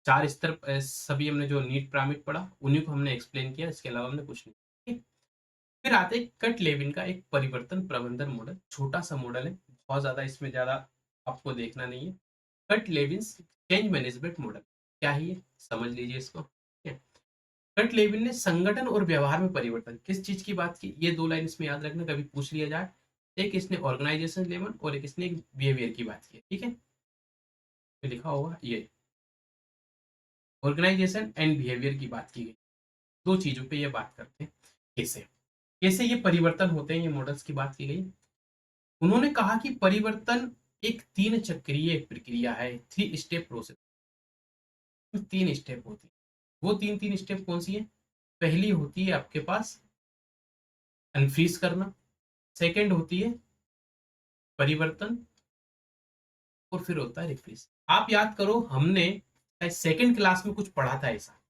[SPEAKER 1] चार स्तर सभी हमने जो नीट पिरामिड पढ़ा, उन्हीं को हमने एक्सप्लेन किया, इसके अलावा हमने कुछ नहीं। ठीक है? फिर आते हैं कट लेविन का एक परिवर्तन प्रबंधन मॉडल, छोटा सा मॉडल है, बहुत ज्यादा इसमें ज्यादा आपको देखना नहीं है। Kurt Lewin change management model क्या है, ये समझ लीजिए इसको। ठीक है? कट लेविन ने संगठन और व्यवहार में परिवर्तन, किस चीज की बात की, ये दो लाइन इसमें याद रखना, कभी पूछ लिया जाए। एक इसने ऑर्गेनाइजेशन लेवल और एक इसने बिहेवियर की बात की, ठीक है, तो लिखा होगा ये ऑर्गेनाइजेशन एंड बिहेवियर की बात की गई। दो चीजों पे ये बात करते हैं, कैसे कैसे ये परिवर्तन होते हैं, ये मॉडल्स की बात की गई। उन्होंने कहा कि परिवर्तन एक तीन चक्रीय प्रक्रिया है, थ्री स्टेप प्रोसेस। तीन स्टेप होती है, वो तीन तीन स्टेप कौन सी है? पहली होती है आपके पास अनफ्रीज करना, सेकंड होती है परिवर्तन, और फिर होता है रिफ्रीज। आप याद करो, हमने सेकंड क्लास में कुछ पढ़ा था ऐसा,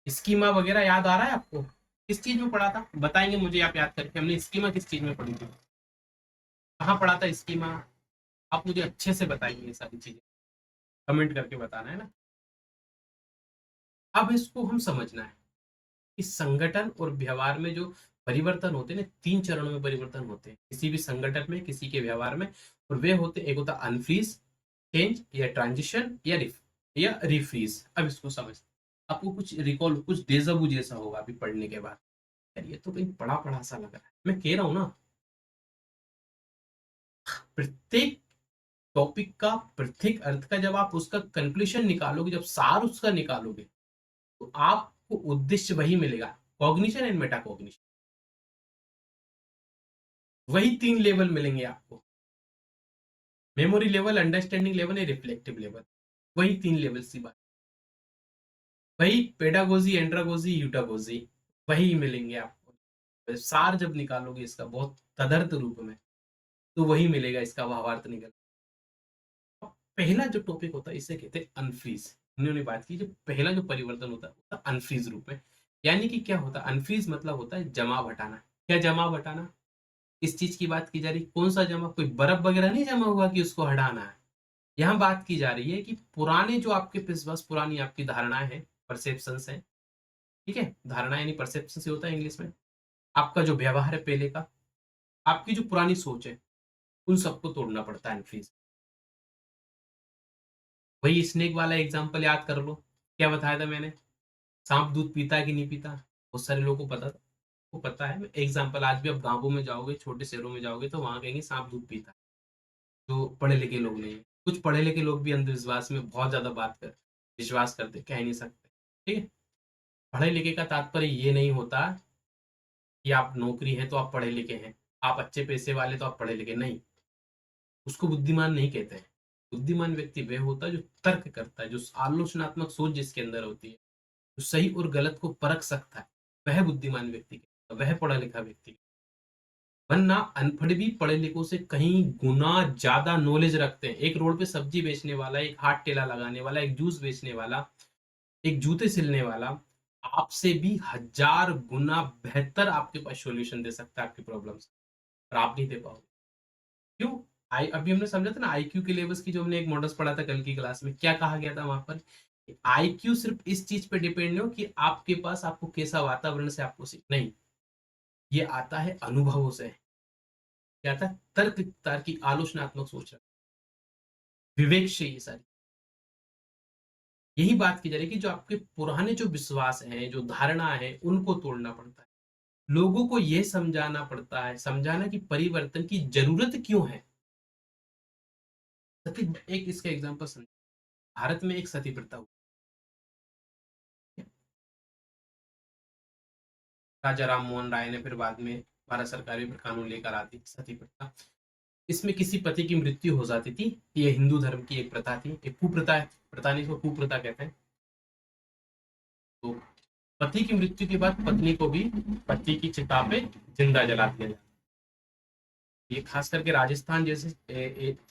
[SPEAKER 1] स्कीमा वगैरह याद आ रहा है आपको? किस चीज में पढ़ा था बताएंगे मुझे आप याद करके, हमने स्कीमा किस चीज में पढ़ी थी, कहाँ पढ़ा था स्कीमा? आप मुझे अच्छे से बताएंगे ये सारी चीजें, कमेंट करके बताना है ना। अब इसको हम समझना है कि संगठन और व्यवहार में जो परिवर्तन होते हैं ना, तीन चरणों में परिवर्तन होते हैं किसी भी संगठन में, किसी के व्यवहार में। और वे होते, एक होता अनफ्रीज, चेंज या ट्रांजिशन, या रिफ्रीज। अब इसको समझ, आपको कुछ रिकॉल, कुछ डेजावू जैसा होगा अभी पढ़ने के बाद, यार ये तो कहीं पढ़ा पढ़ा सा लग रहा है। मैं कह रहा हूँ ना, प्रत्येक टॉपिक का, प्रत्येक अर्थ का जब आप उसका कंक्लूजन निकालोगे, जब सार उसका निकालोगे, तो आपको उद्देश्य वही मिलेगा, कॉग्निशन एंड मेटाकॉग्निशन। वही तीन लेवल मिलेंगे आपको, मेमोरी लेवल, अंडरस्टैंडिंग लेवल या रिफ्लेक्टिव लेवल। वही 3 लेवल्स की बात, वही पेडागोजी, एंड्रागोजी, यूटागोजी, वही मिलेंगे आपको। सार जब निकालोगे इसका बहुत तदर्थ रूप में, तो वही मिलेगा, इसका भावार्थ निकल। पहला जो टॉपिक होता है इसे कहते हैं अनफ्रीज। उन्होंने बात की, जो पहला जो परिवर्तन होता है वो होता है अनफ्रीज रूप में। यानी कि क्या होता है अनफ्रीज, मतलब होता है जमा घटाना। क्या जमा घटाना? इस चीज की बात की जा रही, कौन सा जमा? कोई बर्फ वगैरह नहीं जमा हुआ कि उसको हटाना है। यहाँ बात की जा रही है कि पुराने जो आपके पास पुरानी आपकी धारणाएं हैं, परसेप्शंस हैं, ठीक है, धारणा यानी परसेप्शन से होता है इंग्लिश में। आपका जो व्यवहार है पहले का, आपकी जो पुरानी सोच है, उन सबको तोड़ना पड़ता है एनफ्रीज। वही स्नेक वाला एग्जांपल याद कर लो, क्या बताया था मैंने? सांप दूध पीता है कि नहीं पीता? बहुत सारे लोगों को पता था, वो पता है। एग्जाम्पल, आज भी आप गांवों में जाओगे, छोटे शहरों में जाओगे, तो वहां कहेंगे सांप दूध पीता है, जो पढ़े लिखे लोग नहीं है। कुछ पढ़े लिखे लोग भी अंधविश्वास में बहुत ज्यादा बात कर विश्वास करते, कह नहीं सकते, ठीक है। पढ़े लिखे का तात्पर्य ये नहीं होता कि आप नौकरी है तो आप पढ़े लिखे हैं, आप अच्छे पैसे वाले तो आप पढ़े लिखे नहीं, उसको बुद्धिमान नहीं कहते हैं। बुद्धिमान व्यक्ति वह होता है जो तर्क करता है, जो आलोचनात्मक सोच जिसके अंदर होती है, जो सही और गलत को परख सकता है, वह बुद्धिमान व्यक्ति कहता है, वह पढ़ा लिखा व्यक्ति। वरना अनपढ़ भी पढ़े लिखों से कहीं गुना ज्यादा नॉलेज रखते हैं। एक रोड पे सब्जी बेचने वाला, एक हाथ ठेला लगाने वाला, एक जूस बेचने वाला, एक जूते सिलने वाला, आपसे भी 1000 गुना बेहतर आपके पास सॉल्यूशन दे सकता है आपकी प्रॉब्लम्स, पर आप नहीं दे पाओगे। क्यों? आई अभी हमने समझा था ना, आईक्यू के लेवल्स की, जो हमने एक मॉडल्स पढ़ा था कल की क्लास में, क्या कहा गया था वहां पर? आईक्यू सिर्फ इस चीज पे डिपेंड नहीं हो कि आपके पास आपको कैसा वातावरण से आपको सीख, नहीं, ये आता है अनुभवों से। क्या आता है? तर्क, तार्किक आलोचनात्मक सोच, विवेक से, ये सारी, यही बात की जा रही है कि जो आपके पुराने जो विश्वास हैं, जो धारणा है, उनको तोड़ना पड़ता है। लोगों को यह समझाना पड़ता है, समझाना कि परिवर्तन की जरूरत क्यों है। सती, एक इसका एग्जांपल समझ, भारत में एक सती प्रथा हुई। राजा राम मोहन राय ने फिर बाद में भारत सरकार भी कानून लेकर आती सती प्रथा। इसमें किसी पति की मृत्यु हो जाती थी। ये हिंदू धर्म की एक प्रथा थी, एक कुप्रथा है, प्रथा नहीं, इसको कुप्रथा कहते हैं। तो पति की मृत्यु के बाद पत्नी को भी पति की चिता पे जिंदा जला दिया जाता। ये खास करके राजस्थान जैसे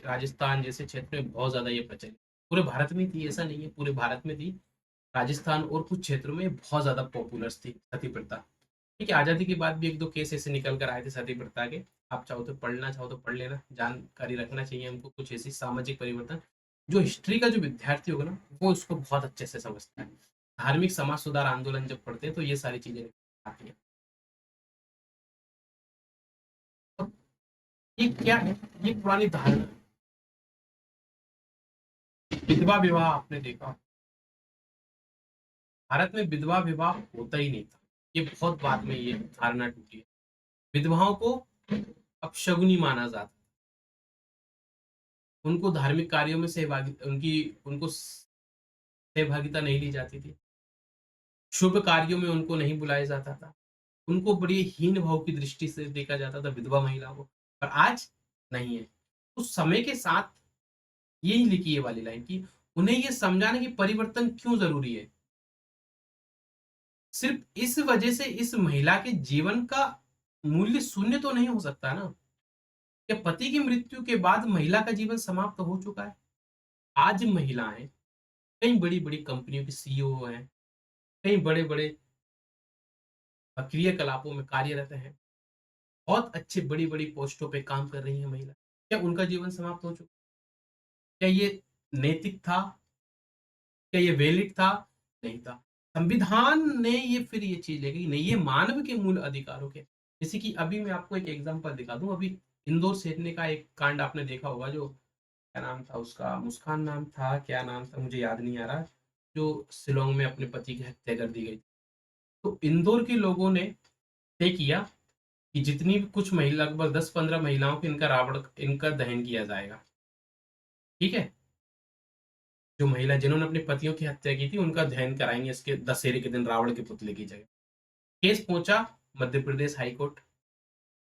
[SPEAKER 1] राजस्थान जैसे क्षेत्र में बहुत ज्यादा ये प्रचलित, पूरे भारत में थी, ऐसा नहीं है, पूरे भारत में थी। राजस्थान और कुछ क्षेत्रों में बहुत ज्यादा पॉपुलर थी सती प्रथा। ठीक है, आजादी के बाद भी एक दो केस ऐसे निकल कर आए थे सती प्रथा के। आप चाहो तो पढ़ना, चाहो तो पढ़ लेना, जानकारी रखना चाहिए हमको, कुछ ऐसी सामाजिक परिवर्तन जो हिस्ट्री का जो विद्यार्थी होगा ना, वो उसको बहुत अच्छे से समझता है। धार्मिक समाज सुधार आंदोलन जब पढ़ते हैं तो ये सारी चीजें आती हैं। तो ये क्या है? ये पुरानी धारणा है। विधवा विवाह आपने देखा, भारत में विधवा विवाह होता ही नहीं था, ये बहुत बाद में ये धारणा टूटी है। विधवाओं को अपशगुनी माना जाता, उनको धार्मिक कार्यों में सहभागी, उनको सहभागिता नहीं ली जाती थी, शुभ कार्यों में उनको नहीं बुलाया जाता था, उनको बड़ी हीन भाव की दृष्टि से देखा जाता था विधवा महिला को। पर आज नहीं है। उस समय के साथ यही लिखी है वाली लाइन की, उन्हें ये समझाना कि परिवर्तन क्यों जरूरी है। सिर्फ इस वजह से इस महिला के जीवन का मूल्य शून्य तो नहीं हो सकता ना, कि पति की मृत्यु के बाद महिला का जीवन समाप्त हो चुका है। आज महिलाएं कई बड़ी बड़ी कंपनियों की सीईओ हैं, कई बड़े बड़े क्रियाकलापों में कार्यरत हैं, बहुत अच्छे बड़ी बड़ी पोस्टों पे काम कर रही है महिला। क्या उनका जीवन समाप्त हो चुका? क्या ये नैतिक था? क्या ये वैलिड था? नहीं था। संविधान ने ये फिर ये चीज लेके नहीं, ये मानव के मूल अधिकारों के। जैसे कि अभी मैं आपको एक एग्जांपल दिखा दूं, अभी इंदौर सेठने का एक कांड आपने देखा होगा, जो क्या नाम था उसका, मुस्कान नाम था, क्या नाम था मुझे याद नहीं आ रहा, जो शिलोंग में अपने पति की हत्या कर दी गई। तो इंदौर के लोगों ने तय किया कि जितनी भी कुछ महिला, लगभग 10-15 महिलाओं के, इनका रावण, इनका दहन किया जाएगा। ठीक है, जो महिला जिन्होंने अपने पतियों की हत्या की थी उनका दहन कराएंगे इसके दशहरे के दिन रावण के पुतले की जगह। केस पहुंचा Madhya Pradesh high court.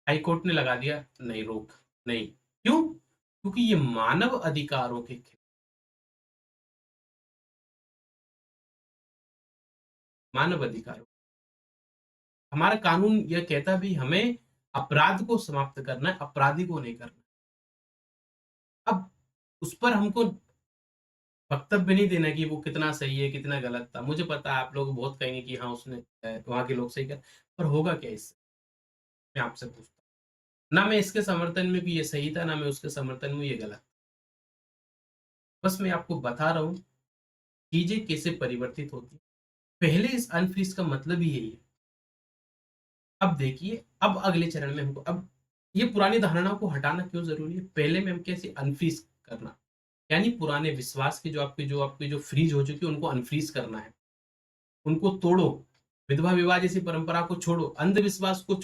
[SPEAKER 1] High court ने लगा दिया नहीं, रोक नहीं। क्यों? क्योंकि ये मानव अधिकारों के खिलाफ। मानव अधिकार। हमारा कानून यह कहता भी हमें अपराध को समाप्त करना है, अपराधी को नहीं करना। अब उस पर हमको वक्तव्य नहीं देना कि वो कितना सही है, कितना गलत था। मुझे पता है आप लोग बहुत कहेंगे कि हाँ, उसने वहाँ के लोग सही कर, पर होगा क्या इससे? मैं आपसे पूछता हूँ। ना मैं इसके समर्थन में कि ये सही था, ना मैं उसके समर्थन में ये गलत। बस मैं आपको बता रहा हूँ, चीज़ें कैसे परिवर्तित होती हैं। पहले इस अनफ्रीज़ का मतलब ही यही है। अब देखिए, अब अगले चरण में हमको अब ये पुरानी धारणाओं को हटाना क्यों ज़रूरी है? पहले में हम कैसे अनफ्रीज़ करना, यानी पुराने विश्वास के जो फ्रीज़ हो चुके हैं, उनको अनफ्रीज़ करना है। उनको तोड़ो, विधवा विवाह जैसी परंपरा को छोड़ो, अंधविश्वास को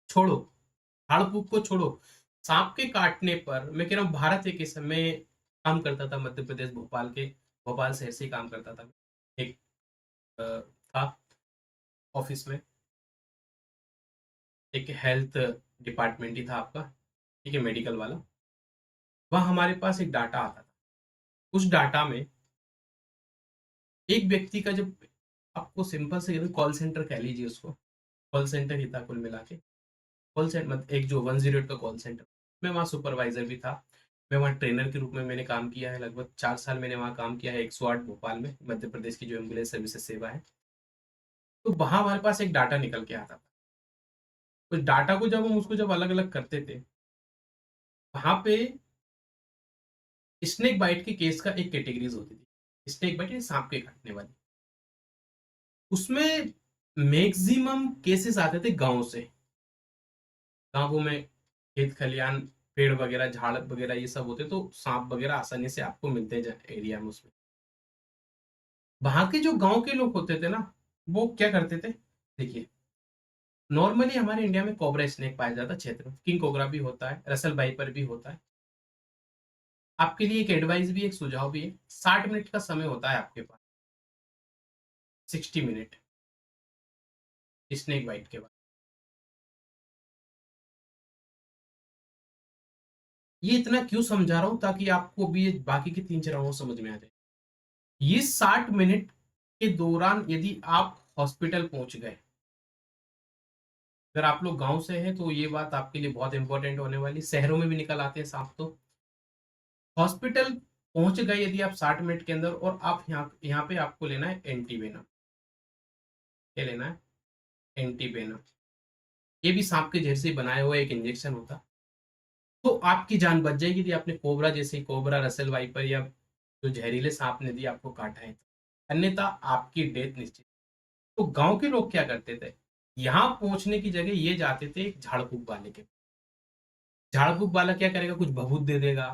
[SPEAKER 1] छोड़ो, झाड़-फूँक को छोड़ो। साँप के काटने पर मैं कह रहा हूँ, भारत एक इस समय काम करता था मध्य प्रदेश भोपाल शहर से ही काम करता था। एक था ऑफ़िस में, एक हेल्थ डिपार्टमेंट ही था आपका, ठीक है, मेडिकल वाला। वहाँ हमारे पास एक डाटा आता था। उस डाटा में एक व्यक्ति का जब आपको सिंपल से कॉल सेंटर कह लीजिए उसको, कॉल सेंटर ही था कुल मिला के। कॉल सेंटर मत एक जो 108 का कॉल सेंटर, मैं वहाँ सुपरवाइज़र भी था। मैं वहाँ ट्रेनर के रूप में मैंने काम किया है, लगभग 4 साल मैंने वहाँ काम किया है 108 भोपाल में, मध्य प्रदेश की जो एम्बुलेंस सर्विसेज़ सेवा है। तो वहाँ हमारे पास एक डाटा निकल के आता था। उस डाटा को जब हम उसको जब अलग-अलग करते थे, वहाँ पे स्नेक बाइट के केस का एक कैटेगरीज़ होती थी। स्नेक बाइट यानी साँप के काटने वाली। उसमें मैक्सिमम केसेस आते थे गाँव से। गाँवों में खेत खलियान, पेड़ वगैरह, झाड़ वगैरह ये सब होते, तो साँप वगैरह आसानी से आपको मिलते ज एरिया में उसमें। वहाँ के जो गाँव के लोग होते थे ना, वो क्या करते थे? देखिए, नॉर्मली हमारे इंडिया में कोबरा स्नेक पाया जाता है क्षेत्र में। किंग कोबरा भी होता है, रसेल वाइपर भी होता है। आपके लिए एक एडवाइस भी है, एक सुझाव भी है, 60 मिनट का समय होता है आपके पास, 60 मिनट स्नेक बाइट के बाद। ये इतना क्यों समझा रहा हूँ, ताकि आपको भी ये बाकी के 3 चरणों समझ में आ जाए। ये 60 मिनट के दौरान यदि आप हॉस्पिटल पहुँच गए, अगर आप लोग गाँव से हैं तो ये बात आपके लिए बहुत इम्पोर्टेंट होने वाली, शहरों में भी निकल आते हैं साँप तो। हॉस्पिटल पहुँच गए यदि आप 60 मिनट के अंदर, और आप यहाँ यहाँ पे आपको लेना है एंटीवेनम। क्या लेना है? एंटीवेनम। ये भी साँप के ज़हर से ही बनाया हुआ एक इंजेक्शन होता है। तो आपकी जान बच जाएगी यदि आपने कोबरा जैसे कोबरा, रसेल वाइपर या जो ज़हरीले साँप ने यदि आपको काटा है। अन्यथा आपकी डेथ निश्चित। तो गाँव के लोग क्या करते थे? यहाँ पहुँचने की जगह ये जाते थे एक झाड़-फूँक वाले के। झाड़-फूँक वाला क्या करेगा? कुछ भभूत दे देगा,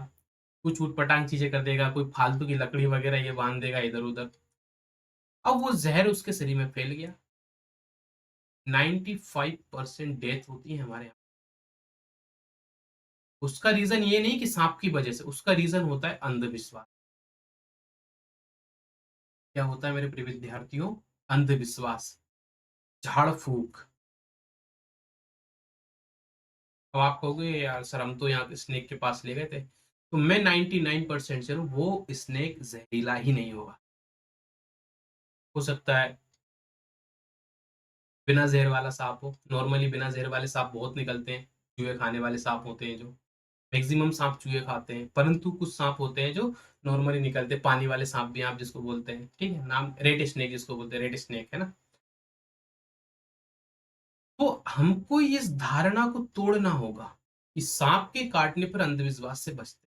[SPEAKER 1] कुछ ऊट-पटांग चीज़ें कर देगा, कोई फालतू की लकड़ी वगैरह ये बाँध देगा इधर-उधर। अब वो ज़हर उसके शरीर में फैल गया। 95% डेथ होती है हमारे यहाँ। उसका रीज़न ये नहीं कि साँप की वजह से, उसका रीज़न होता है अंधविश्वास। क्या होता है मेरे प्रिय विद्यार्थियों? अंधविश्वास, झाड़-फूँक। अब आप कहोगे यार सर, हम तो यहाँ स्नेक के पास ले गए थे। तो मैं 99% श्योर हूँ वो स्नेक ज़हरीला ही नहीं होगा। हो सकता है बिना ज़हर वाला साँप हो। नॉर्मली बिना ज़हर वाले साँप बहुत निकलते हैं। चूहे खाने वाले साँप होते हैं जो। मैक्सिमम साँप चूहे खाते हैं, परंतु कुछ साँप होते हैं जो नॉर्मली निकलते हैं। पानी वाले साँप भी आप जिसको बोलते हैं, ठीक है? नाम रेड स्नेक जिसको बोलते हैं, रेड स्नेक, है ना? तो हमको इस धारणा को तोड़ना होगा कि सांप के काटने पर अंधविश्वास से बचते हैं।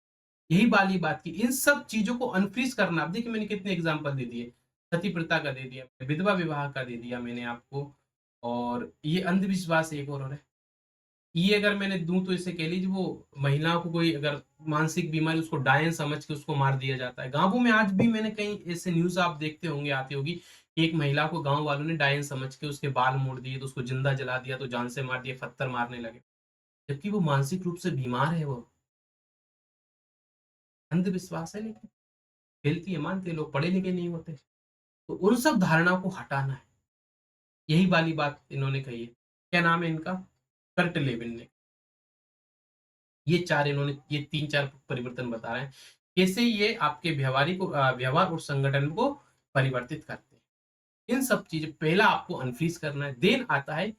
[SPEAKER 1] यही वाली बात की इन सब चीजों को अनफ्रीज करना। अब देखिए मैंने कितने एग्जांपल दे दिए, सती प्रथा का दे दिया, विधवा विवाह का दे दिया मैंने आपको, और ये अंधविश्वास एक और है। ये अगर मैंने दूं तो इसे कह लीजिए, वो महिलाओं को कोई अगर मानसिक बीमारी, उसको डायन समझ के उसको मार दिया जाता है। गांवों में आज भी मैंने कहीं ऐसे न्यूज आप देखते होंगे, आती होगी कि एक महिला को गांव वालों ने डायन समझ के उसके बाल मोड़ दिए, तो उसको जिंदा जला दिया, तो जान से मार दिया, पत्थर मारने लगे, जबकि वो मानसिक रूप से बीमार है। वो अंधविश्वास है, लेकिन फैलती है, मानते हैं लोग, पढ़े लिखे नहीं होते। तो उन सब धारणाओं को हटाना है, यही वाली बात इन्होंने कही है। क्या नाम है इनका? कर्ट लेविन ने। ये 4 इन्होंने ये 3-4 परिवर्तन बता रहे हैं। कैसे ये आपके व्यवहार और संगठन को परिवर्तित करते हैं। इन सब चीजें पहला आपको अनफ्रीज करना है, देन आता है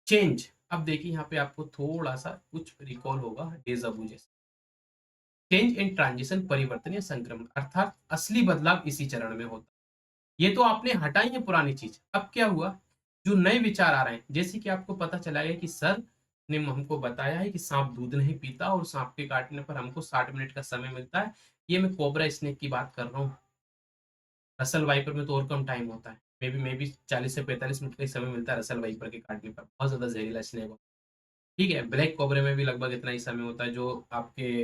[SPEAKER 1] चेंज। अब देखिए यहाँ पे आपको थोड़ा सा कुछ रिकॉल होगा डेजा वू जैसे। चेंज एंड ट्रांजिशन, परिवर्तन या संक्रमण, अर्थात असली बदलाव इसी चरण में होता है। ये तो आपने हटाई है पुरानी चीज, अब क्या हुआ, जो नए विचार आ रहे हैं, जैसे कि आपको पता चला है कि सर ने हमको बताया है कि सांप दूध नहीं पीता और सांप के काटने पर हमको 60 मिनट का समय मिलता है। ये मैं कोबरा स्नेक की बात कर रहा हूँ। रसल वाइपर में तो और कम टाइम होता है, मे बी 40 से 45 मिनट का ही समय मिलता है रसल वाइपर के काटने पर, बहुत ज्यादा जहरीला स्नेक हो। ठीक है, ब्लैक कोबरे में भी लगभग इतना ही समय होता है, जो आपके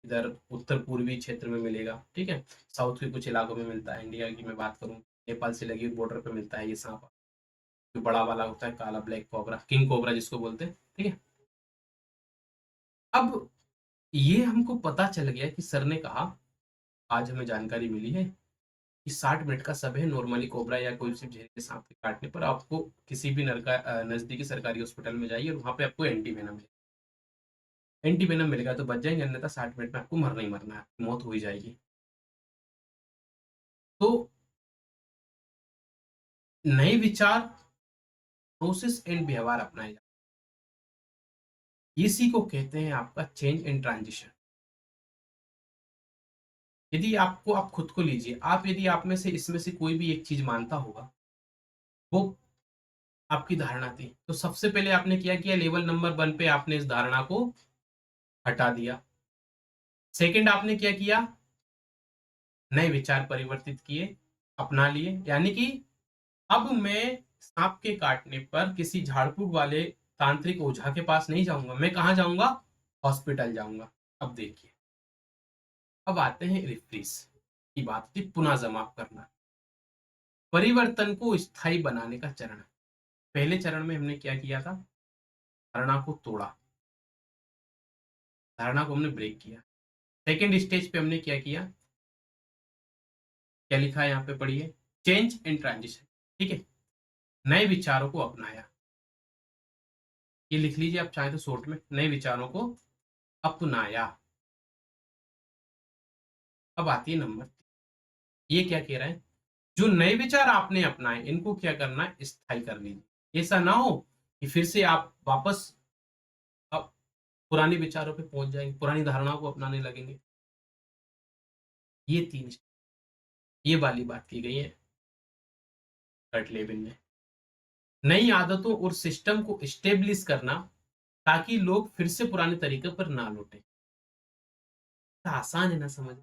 [SPEAKER 1] इधर उत्तर पूर्वी क्षेत्र में मिलेगा। ठीक है, साउथ के कुछ इलाकों में मिलता है। इंडिया की मैं बात करूँ, नेपाल से लगी बॉर्डर पे मिलता है ये सांप, जो बड़ा वाला होता है, काला ब्लैक कोबरा, किंग कोबरा जिसको बोलते हैं। ठीक है, अब ये हमको पता चल गया कि सर ने कहा, आज हमें जानकारी मिली है कि 60 मिनट का समय है। नॉर्मली कोबरा या कोई सी जहरीले सांप के काटने पर आपको किसी भी नजदीकी सरकारी हॉस्पिटल में जाइए और वहां पे आपको एंटीवेनम मिलेगा। एंटीवेनम मिलेगा तो बच जाएंगे, अन्यथा 60 मिनट में आपको मरना ही मरना है, मौत हो ही जाएगी। तो नए विचार, प्रोसेस एंड व्यवहार अपनाए जाए, इसी को कहते हैं आपका चेंज एंड ट्रांजिशन। यदि आपको, आप खुद को लीजिए, आप यदि आप में से इसमें से कोई भी एक चीज मानता होगा, वो आपकी धारणा थी, तो सबसे पहले आपने क्या किया, लेवल नंबर 1 पे आपने इस धारणा को हटा दिया। सेकंड आपने क्या किया, नए विचार परिवर्तित किए, अपना लिए, यानी कि अब मैं सांप के काटने पर किसी झाड़ फूक वाले तांत्रिक ओझा के पास नहीं जाऊंगा, मैं कहाँ जाऊंगा, हॉस्पिटल जाऊंगा। अब देखिए, अब आते हैं रिफ्रीज की बात थी, पुनः जमा करना, परिवर्तन को स्थायी बनाने का चरण। पहले चरण में हमने क्या किया था, धारणा को तोड़ा, धारणा को हमने ब्रेक किया। सेकेंड स्टेज पे हमने क्या किया, क्या लिखा है यहाँ पे पढ़िए, चेंज एंड ट्रांजिशन। ठीक है, नए विचारों को अपनाया, ये लिख लीजिए आप चाहे तो शॉर्ट में, नए विचारों को अपनाया। अब आती है नंबर 3, ये क्या कह रहा है, जो नए विचार आपने अपनाए इनको क्या करना है, स्थायी कर लीजिए। ऐसा ना हो कि फिर से आप वापस अब पुराने विचारों पे पहुंच जाएंगे, पुरानी धारणाओं को अपनाने लगेंगे। ये तीन, ये वाली बात की गई है कर्ट लेविन ने। नई आदतों और सिस्टम को स्टेब्लिश करना, ताकि लोग फिर से पुराने तरीके पर ना लौटे। आसान है ना समझ,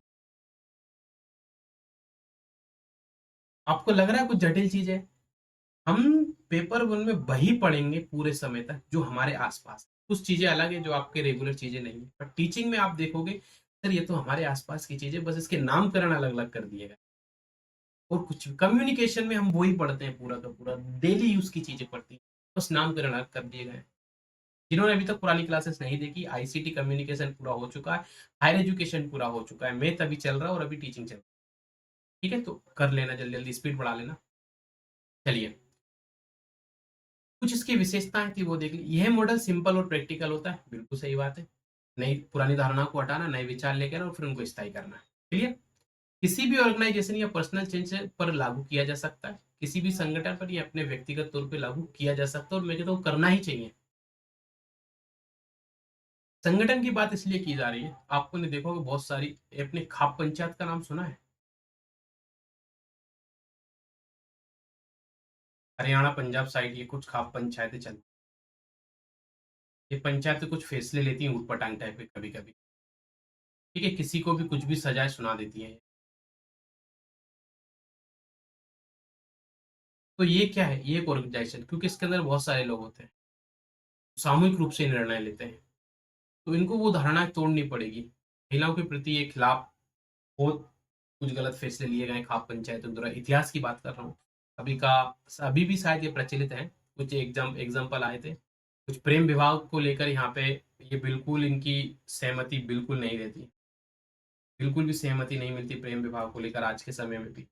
[SPEAKER 1] आपको लग रहा है कुछ जटिल चीज है। हम पेपर 1 में वही पढ़ेंगे पूरे समय तक जो हमारे आसपास, कुछ चीजें अलग है जो आपके रेगुलर चीजें नहीं है, पर टीचिंग में आप देखोगे सर ये तो हमारे आसपास की चीजें, बस इसके नामकरण अलग अलग कर दिए गए। और कुछ कम्युनिकेशन में हम वही पढ़ते हैं, पूरा का पूरा डेली यूज की चीजें पढ़ती हैं, बस नामकरण अलग कर दिए गए। जिन्होंने अभी तक पुरानी क्लासेस नहीं देखी, आईसीटी कम्युनिकेशन पूरा हो चुका है, हायर एजुकेशन पूरा हो चुका है, मैथ अभी चल रहा है और अभी टीचिंग चल रहा है। ठीक है, तो कर लेना, जल्दी जल्दी स्पीड बढ़ा लेना। चलिए, कुछ इसकी विशेषताएं थी वो देख ली। यह मॉडल सिंपल और प्रैक्टिकल होता है, बिल्कुल सही बात है। नई पुरानी धारणा को हटाना, नए विचार लेकर और फिर उनको स्थायी करना है। क्लियर, किसी भी ऑर्गेनाइजेशन या पर्सनल चेंज पर लागू किया जा सकता है, किसी भी संगठन पर या अपने व्यक्तिगत तौर पे लागू किया जा सकता है, और मैं कहता हूँ करना ही चाहिए। संगठन की बात इसलिए की जा रही है, आपको ने देखा होगा बहुत सारी, अपने खाप पंचायत का नाम सुना है, हरियाणा पंजाब साइड ये कुछ खाप पंचायतें चलती, ये पंचायतें कुछ फैसले लेती हैं ऊटपटांग टाइप के कभी कभी। ठीक है, किसी को भी कुछ भी सजाए सुना देती हैं। तो ये क्या है, ये एक ऑर्गेनाइजेशन, क्योंकि इसके अंदर बहुत सारे लोग होते हैं, सामूहिक रूप से निर्णय लेते हैं, तो इनको वो धारणाएं तोड़नी पड़ेगी। महिलाओं के प्रति ये खिलाफ बहुत कुछ गलत फैसले लिए गए खाप पंचायतों द्वारा, इतिहास की बात कर रहा हूँ अभी का। अभी भी शायद ये प्रचलित है, कुछ एग्जाम्पल आए थे, कुछ प्रेम विवाह को लेकर यहाँ पे, ये बिल्कुल इनकी सहमति बिल्कुल नहीं रहती, बिल्कुल भी सहमति नहीं मिलती प्रेम विवाह को लेकर आज के समय में भी,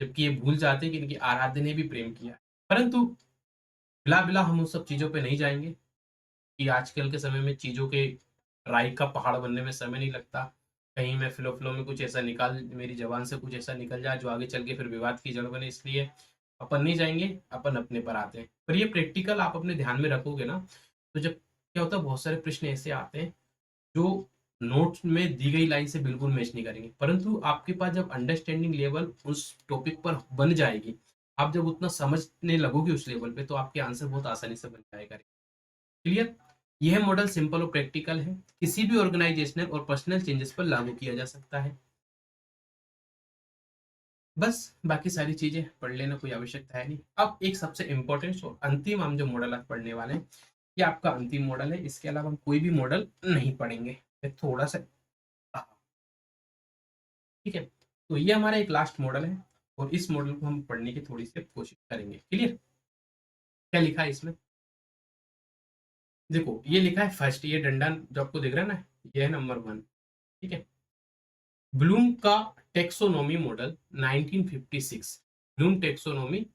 [SPEAKER 1] जबकि ये भूल जाते हैं कि इनकी आराध्य ने भी प्रेम किया। परंतु बिला बिला हम उन सब चीजों पे नहीं जाएंगे, कि आजकल के समय में चीजों के राई का पहाड़ बनने में समय नहीं लगता। कहीं मैं फ्लो फ्लो में कुछ ऐसा निकाल, मेरी जबान से कुछ ऐसा निकल जाए जो आगे चल के फिर विवाद की जड़ बने, इसलिए अपन नहीं जाएंगे, अपन अपने पर आते हैं। पर ये प्रैक्टिकल आप अपने ध्यान में रखोगे ना, तो जब क्या होता है, बहुत सारे प्रश्न ऐसे आते हैं जो नोट्स में दी गई लाइन से बिल्कुल मैच नहीं करेंगे, परंतु आपके पास जब अंडरस्टैंडिंग लेवल उस टॉपिक पर बन जाएगी, आप जब उतना समझने लगोगे उस लेवल पे, तो आपके आंसर बहुत आसानी से बन जाएगा। क्लियर? यह मॉडल सिंपल और प्रैक्टिकल है, किसी भी ऑर्गेनाइजेशनल और पर्सनल चेंजेस पर लागू किया जा सकता है। बस बाकी सारी चीजें पढ़ लेना, कोई आवश्यकता है नहीं। अब एक सबसे इंपॉर्टेंट और अंतिम हम जो मॉडल आज पढ़ने वाले हैं, ये आपका अंतिम मॉडल है, इसके अलावा हम कोई भी मॉडल नहीं पढ़ेंगे। मैं थोड़ा सा, ठीक है, तो ये हमारा एक लास्ट मॉडल है, और इस मॉडल को हम पढ़ने की थोड़ी सी कोशिश करेंगे। क्लियर? क्या लिखा है इसमें? देखो ये लिखा है फर्स्ट, ये डंडा जो आपको दिख रहा है ना, ये है नंबर 1। ठीक है, ब्लूम का टेक्सोनोमी मॉडल 1956। ब्लूम टेक्सोनोमी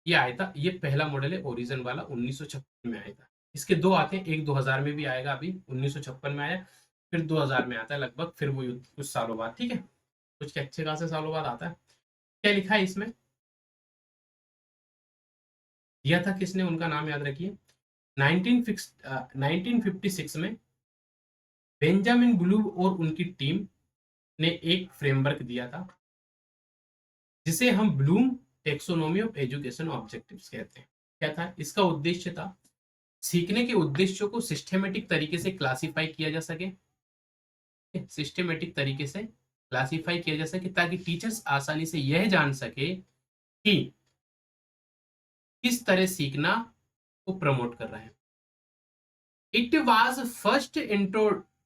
[SPEAKER 1] ये आया था, ये पहला मॉडल है ओरिजिन वाला, 1956 में आया था। इसके दो आते हैं, एक 2000 में भी आएगा, अभी 1956 में आया, फिर 2000 में आता है लगभग, फिर वो कुछ सालों बाद, ठीक है, कुछ के अच्छे खासे सालों बाद आता है। क्या लिखा है इसमें, दिया था किसने, उनका नाम याद रखिए। 1956 में बेंजामिन ब्लूम और उनकी टीम ने एक फ्रेमवर्क दिया था, जिसे हम Bloom taxonomy of education objectives कहते हैं। क्या था इसका उद्देश्य? था सीखने के उद्देश्यों को सिस्टेमेटिक तरीके से क्लासिफाई किया जा सके, सिस्टेमेटिक तरीके से क्लासिफाई किया जा सके, ताकि टीचर्स आसानी से यह जान सके कि किस तरह सीखना को प्रमोट कर रहे हैं। It was first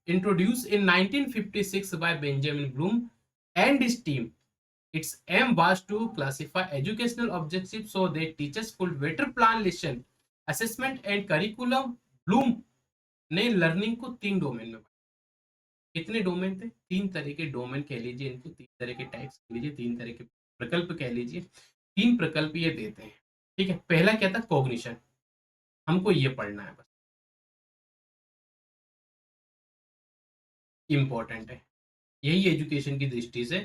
[SPEAKER 1] introduced in 1956 by Benjamin Bloom and his team. Its aim was to classify educational objectives so that teachers could better plan lesson, assessment and curriculum. Bloom ने लर्निंग को 3 domain में, कितने domain थे? 3 तरह के domain कह लीजिए इनको, 3 तरह के टाइप्स कह लीजिए, 3 तरह के प्रकल्प कह लीजिए, 3 प्रकल्प ये देते हैं। ठीक है, पहला क्या था? कॉग्निशन, हमको ये पढ़ना है बस, इंपॉर्टेंट है, यही एजुकेशन की दृष्टि से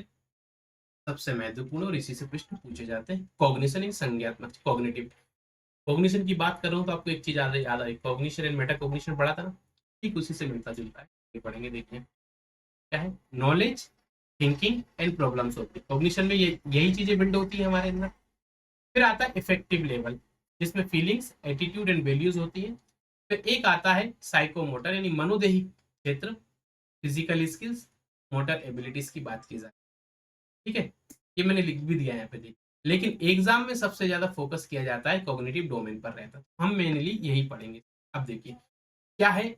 [SPEAKER 1] सबसे महत्वपूर्ण और इसी से प्रश्न पूछे जाते हैं। कॉग्निशन एक संज्ञात्मक, कॉग्निटिव। कॉग्निशन की बात कर रहा हूँ तो आपको एक चीज याद आई, कॉग्निशन एंड मेटा कॉग्निशन पढ़ा था ना, ठीक उसी से मिलता जुलता है, ये पढ़ेंगे, देखिए क्या है, knowledge, thinking and problem solving. Cognition में ये यही चीजें बिल्ड होती है हमारे अंदर। फिर आता है इफेक्टिव लेवल, जिसमें फीलिंग्स, एटीट्यूड एंड वैल्यूज होती है। फिर एक आता है साइकोमोटर, यानी मनोदेही क्षेत्र, फिजिकल स्किल्स, मोटर एबिलिटीज की बात की जाए। ठीक है, ये मैंने लिख भी दिया है यहाँ पे, देखिए। लेकिन एग्जाम में सबसे ज्यादा फोकस किया जाता है कॉग्निटिव डोमेन पर रहता है, हम मेनली यही पढ़ेंगे। अब देखिए क्या है,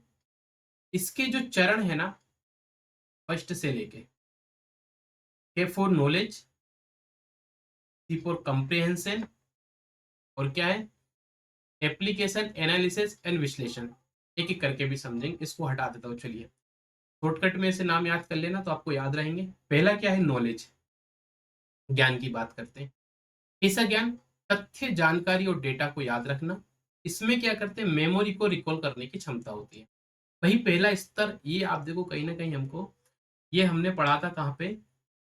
[SPEAKER 1] इसके जो चरण है ना, फर्स्ट से लेके, A for knowledge, C for comprehension, और क्या है, एप्लीकेशन, एनालिसिस एंड विश्लेषण। एक एक करके भी समझेंगे, इसको हटा देता हूँ, चलिए शॉर्टकट में से नाम याद कर लेना तो आपको याद रहेंगे। पहला क्या है? नॉलेज, ज्ञान की बात करते हैं। ऐसा ज्ञान, तथ्य, जानकारी और डेटा को याद रखना। इसमें क्या करते हैं, मेमोरी को रिकॉल करने की क्षमता होती है। वही पहला स्तर, ये आप देखो कहीं ना कहीं हमको, ये हमने पढ़ा था कहाँ पे,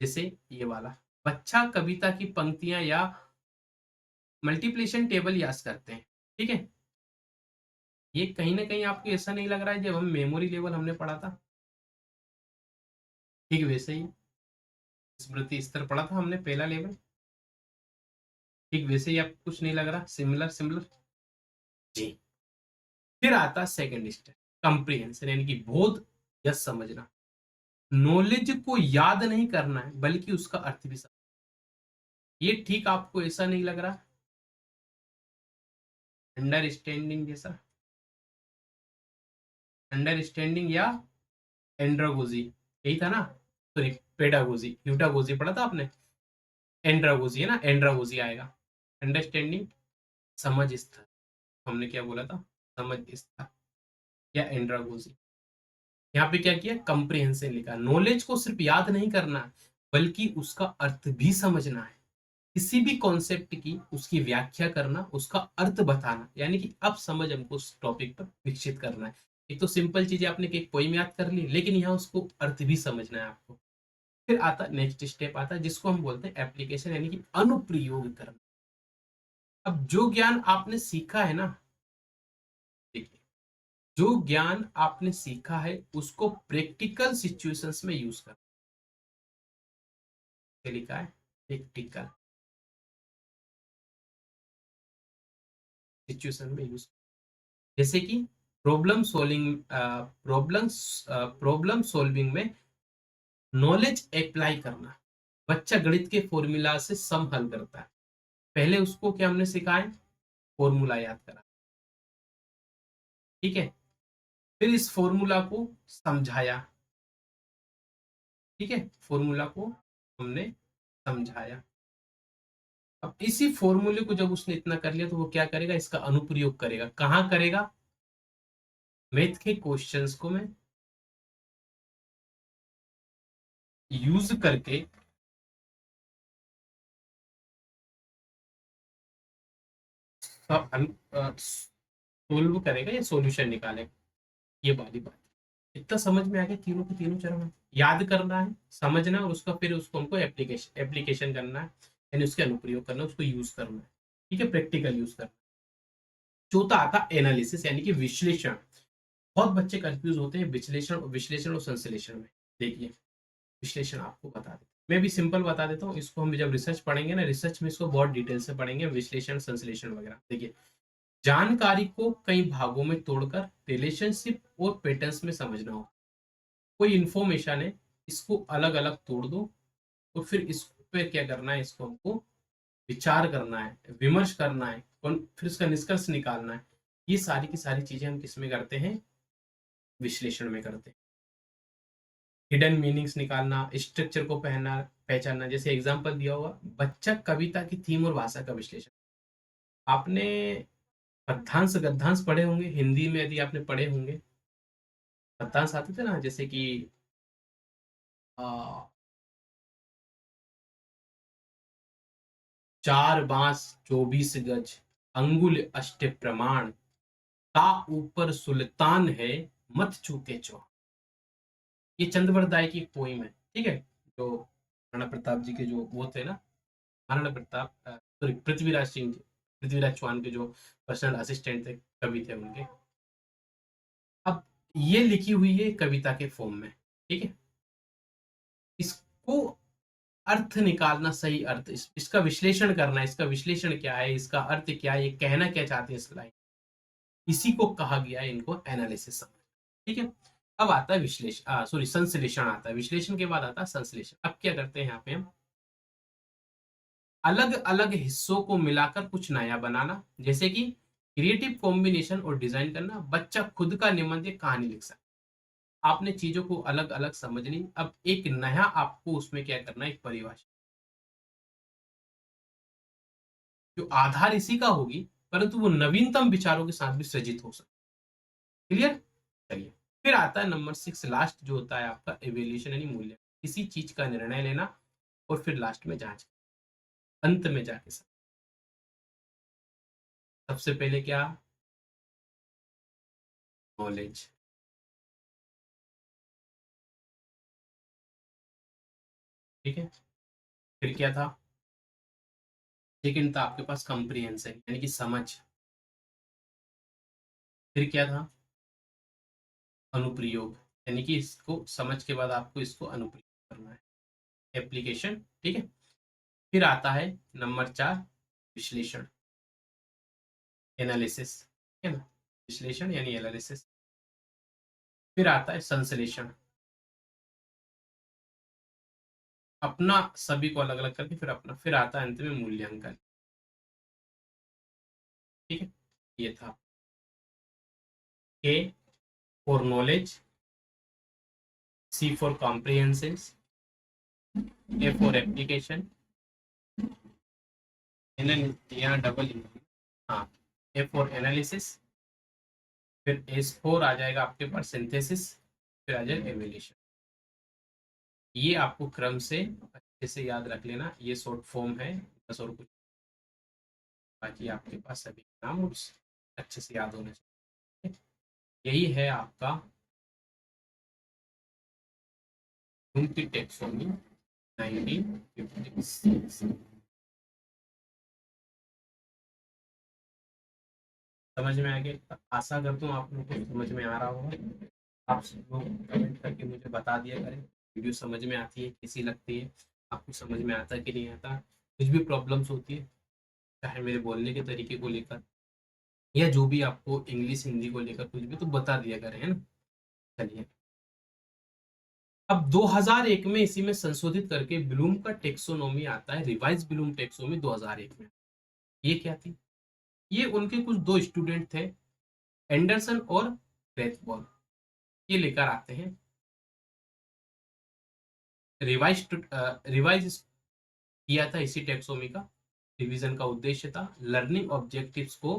[SPEAKER 1] जैसे ये वाला, बच्चा कविता की पंक्तियां या मल्टीप्लिकेशन टेबल याद करते हैं। ठीक है, ये कहीं ना कहीं आपको ऐसा नहीं लग रहा है जब हम मेमोरी लेवल हमने पढ़ा था, ठीक वैसे ही स्मृति स्तर पढ़ा था हमने पहला लेवल, ठीक वैसे ही आपको कुछ नहीं लग रहा, सिमिलर सिमिलर जी। फिर आता सेकंड स्टेप, कंप्रीहेंशन, यानी कि बोध या समझना। नॉलेज को याद नहीं करना है, बल्कि उसका अर्थ भी समझना। ये ठीक आपको ऐसा नहीं लग रहा, अंडरस्टैंडिंग जैसा, अंडरस्टैंडिंग या एंड्रागोजी, यही था ना, सॉरी पेडागोजी, ह्यूटागोजी पढ़ा था आपने, एंड्रागोजी है ना, एंड्रागोजी आएगा। अंडरस्टैंडिंग, समझ स्तर, हमने क्या बोला था, समझ स्तर या एंड्रागोजी। यहाँ पे क्या किया, कंप्रिहेंशन लिखा, नॉलेज को सिर्फ याद नहीं करना बल्कि उसका अर्थ भी समझना है। किसी भी कॉन्सेप्ट की उसकी व्याख्या करना, उसका अर्थ बताना, यानी कि अब समझ हमको उस टॉपिक पर विकसित करना है। एक तो सिंपल चीजें आपने एक पोइम याद कर ली, लेकिन यहाँ उसको अर्थ भी समझना है आपको। फिर आता नेक्स्ट स्टेप आता है, जिसको हम बोलते हैं एप्लीकेशन, यानी कि अनुप्रयोग करना। अब जो ज्ञान आपने सीखा है ना, देखिए, जो ज्ञान आपने सीखा है उसको प्रैक्टिकल सिचुएशंस में यूज कर, लिखा है प्रैक्टिकल सिचुएशन में यूज, जैसे कि प्रॉब्लम सॉल्विंग में नॉलेज अप्लाई करना। बच्चा गणित के फॉर्मूला से सम हल करता है, पहले उसको क्या हमने सिखाया, फॉर्मूला याद करा, ठीक है, फिर इस फॉर्मूला को समझाया, ठीक है, फॉर्मूला को हमने समझाया। अब इसी फॉर्मूले को जब उसने इतना कर लिया तो वो क्या करेगा, इसका अनुप्रयोग करेगा, कहाँ करेगा, मैथ के क्वेश्चंस को मैं यूज करके सोल्व करेगा या सॉल्यूशन निकालेगा। ये वाली बात, इतना समझ में आ गया, तीनों के तीनों चरण याद करना है, समझना है, और उसका फिर उसको हमको एप्लीकेशन करना है, यानी उसके अनुप्रयोग करना है, उसको यूज करना है, ठीक है, प्रैक्टिकल यूज करना है। चौथा आता एनालिसिस यानी कि विश्लेषण। बहुत बच्चे कंफ्यूज होते हैं विश्लेषण विश्लेषण और संश्लेषण में। देखिए, विश्लेषण आपको बता देता मैं भी सिंपल बता देता हूँ इसको, हम जब रिसर्च पढ़ेंगे ना, रिसर्च में इसको बहुत डिटेल से पढ़ेंगे, विश्लेषण संश्लेषण वगैरह। देखिए, जानकारी को कई भागों में तोड़कर रिलेशनशिप और पैटर्न्स में समझना हो, कोई इंफॉर्मेशन है, इसको अलग अलग तोड़ दो, और फिर इस पे क्या करना है, इसको हमको विचार करना है, विमर्श करना है, और फिर इसका निष्कर्ष निकालना है। ये सारी की सारी चीजें हम किसमें करते हैं, विश्लेषण में करते हैं। हिडन मीनिंग्स निकालना, स्ट्रक्चर को पहनना पहचानना, जैसे एग्जांपल दिया हुआ, बच्चा कविता की थीम और भाषा का विश्लेषण। आपने पद्यांश गद्यांश पढ़े होंगे हिंदी में, यदि आपने पढ़े होंगे, पद्यांश आते थे ना, जैसे कि आ, चार बांस 24 गज, अंगुल अष्ट प्रमाण, ता ऊपर सुल्तान है, मत चूके चौ। ये चंद्रवरदाई की पोइम है, ठीक है, जो महाराणा प्रताप जी के जो वो थे ना, महाराणा प्रताप, सॉरी, पृथ्वीराज सिंह जी, पृथ्वीराज चौहान के जो पर्सनल असिस्टेंट थे, कवि थे उनके। अब ये लिखी हुई है कविता के फॉर्म में, ठीक है, इसको अर्थ निकालना, सही अर्थ, इसका विश्लेषण करना, इसका विश्लेषण क्या है, इसका अर्थ क्या है, ये कहना क्या चाहते हैं इस लाइन, इसी को कहा गया है इनको एनालिसिस समझ, ठीक है। अब आता है विश्लेषण, सॉरी, संश्लेषण आता है, विश्लेषण के बाद आता है संश्लेषण। अब क्या करते हैं यहाँ पे हम, अलग अलग हिस्सों को मिलाकर कुछ नया बनाना, जैसे कि क्रिएटिव कॉम्बिनेशन और डिजाइन करना, बच्चा खुद का निबंध या कहानी लिख सकता है। आपने चीजों को अलग अलग समझ ली, अब एक नया आपको उसमें क्या करना है, एक परिभाषा, जो आधार इसी का होगी, परंतु वो नवीनतम विचारों के साथ भी सृजित हो सकती है। क्लियर, चलिए, फिर आता है नंबर 6, लास्ट जो होता है आपका एवेल्यूशन यानी मूल्य, किसी चीज का निर्णय लेना, और फिर लास्ट में जांच, अंत में जाके सबसे पहले क्या, नॉलेज, ठीक है, फिर क्या था, सेकंड था आपके पास कंप्रीहेंशन यानी कि समझ, फिर क्या था, अनुप्रयोग, यानी कि इसको समझ के बाद आपको इसको अनुप्रयोग करना है, एप्लीकेशन, ठीक है। फिर आता है नंबर 4, विश्लेषण, एनालिसिस, ठीक है ना, विश्लेषण यानी एनालिसिस। फिर आता है संश्लेषण, अपना सभी को अलग अलग करके फिर अपना, फिर आता है अंत में मूल्यांकन, ठीक है। ये था A for knowledge, C for comprehension, A for application, यहाँ डबल, हाँ, ए फॉर एनालिसिस, फिर एस फोर आ जाएगा आपके पास सिंथेसिस, फिर आ जाएगा एवेल्यूशन। ये आपको क्रम से अच्छे से याद रख लेना, ये शॉर्ट फॉर्म है, बस और कुछ, बाकी आपके पास सभी नाम अच्छे से याद होने चाहिए। यही है आपका ब्लूम की टेक्सोनॉमी 1956। समझ में आ गया? आशा करता हूँ आप लोगों को समझ में आ रहा होगा। आप सब लोग कमेंट करके मुझे बता दिया करें, वीडियो समझ में आती है, कैसी लगती है, आपको समझ में आता है कि नहीं आता, कुछ भी प्रॉब्लम्स होती है चाहे मेरे बोलने के तरीके को लेकर या जो भी आपको इंग्लिश हिंदी को लेकर कुछ भी, तो बता दिया करें, है ना। चलिए, अब 2001 में इसी में संशोधित करके ब्लूम का टेक्सोनोमी आता है, रिवाइज ब्लूम टेक्सोनोमी 2001 में। ये क्या थी? ये उनके कुछ दो स्टूडेंट थे, एंडरसन और रेथबॉल, ये लेकर आते हैं रिवाइज रिवाइज किया था इसी टेक्सोनोमी का। रिवीजन का उद्देश्य था लर्निंग ऑब्जेक्टिव्स को,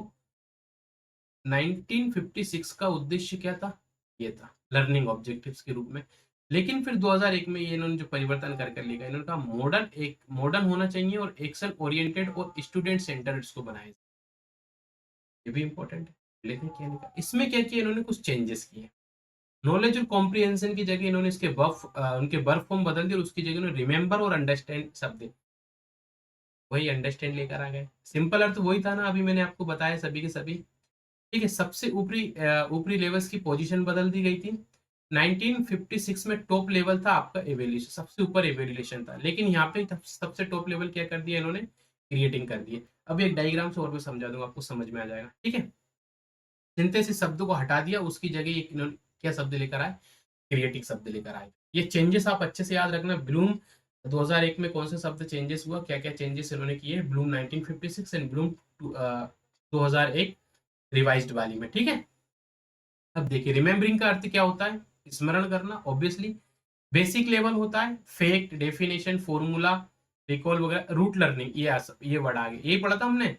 [SPEAKER 1] 1956 का उद्देश्य क्या था? ये था लर्निंग ऑब्जेक्टिव्स के रूप में। लेकिन फिर 2001 में ये इन्होंने जो परिवर्तन कर कर लिखा, इन्होंने कहा मॉडर्न, एक मॉडर्न होना चाहिए और एक्शन ओरिएंटेड और स्टूडेंट सेंटर्ड इसको बनाया। ये भी इंपॉर्टेंट है। लेकिन क्या लिखा इसमें, क्या किया इन्होंने, कुछ चेंजेस किए। नॉलेज और कॉम्प्रिहेंशन की जगह इन्होंने इसके उनके वर्ब फॉर्म बदल दिए और उसकी जगह इन्होंने रिमेंबर और अंडरस्टैंड शब्द, वही अंडरस्टैंड लेकर आ गए। सिंपल अर्थ वही था ना, अभी मैंने आपको बताया सभी के सभी। ठीक है, सबसे ऊपरी ऊपरी लेवल्स की पोजीशन बदल दी गई थी। 1956 में टॉप लेवल था आपका एवेल्यूशन, सबसे ऊपर एवेल्यूशन था, लेकिन यहाँ पे सबसे टॉप लेवल क्या कर दिया इन्होंने? क्रिएटिंग कर दिए। अब एक डायग्राम से और भी समझा दूंगा, आपको समझ में आ जाएगा। ठीक है, सिंथेसिस शब्द को हटा दिया, उसकी जगह एक इन्होंने क्या शब्द लेकर आए? क्रिएटिव शब्द लेकर आए। ये चेंजेस आप अच्छे से याद रखना। ब्लूम 2001 में कौन से शब्द चेंजेस हुआ, क्या क्या चेंजेस इन्होंने किए, ब्लूम 1956 एंड ब्लूम 2001 रिवाइज्ड वाली में। ठीक है, अब देखिए रिमेम्बरिंग का अर्थ क्या होता है? स्मरण करना, ऑब्वियसली। बेसिक लेवल होता है फैक्ट, डेफिनेशन, फॉर्मूला, रिकॉल वगैरह। रूट लर्निंग, ये वर्ड आ गए, यही पढ़ा था हमने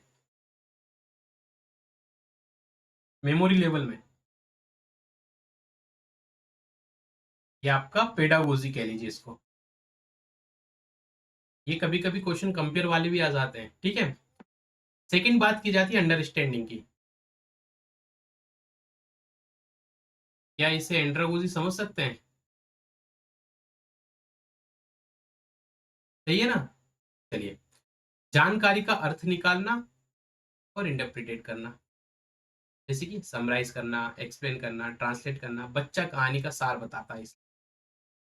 [SPEAKER 1] मेमोरी लेवल में। ये आपका पेडागोजी कह लीजिए इसको। ये कभी कभी क्वेश्चन कंपेयर वाले भी आ जाते हैं। ठीक है, सेकंड बात की जाती है अंडरस्टैंडिंग की। क्या इसे एंड्रागोजी समझ सकते हैं? सही है ना। चलिए, जानकारी का अर्थ निकालना और इंटरप्रिटेट करना, जैसे कि समराइज करना, एक्सप्लेन करना, ट्रांसलेट करना। बच्चा कहानी का सार बताता है इस।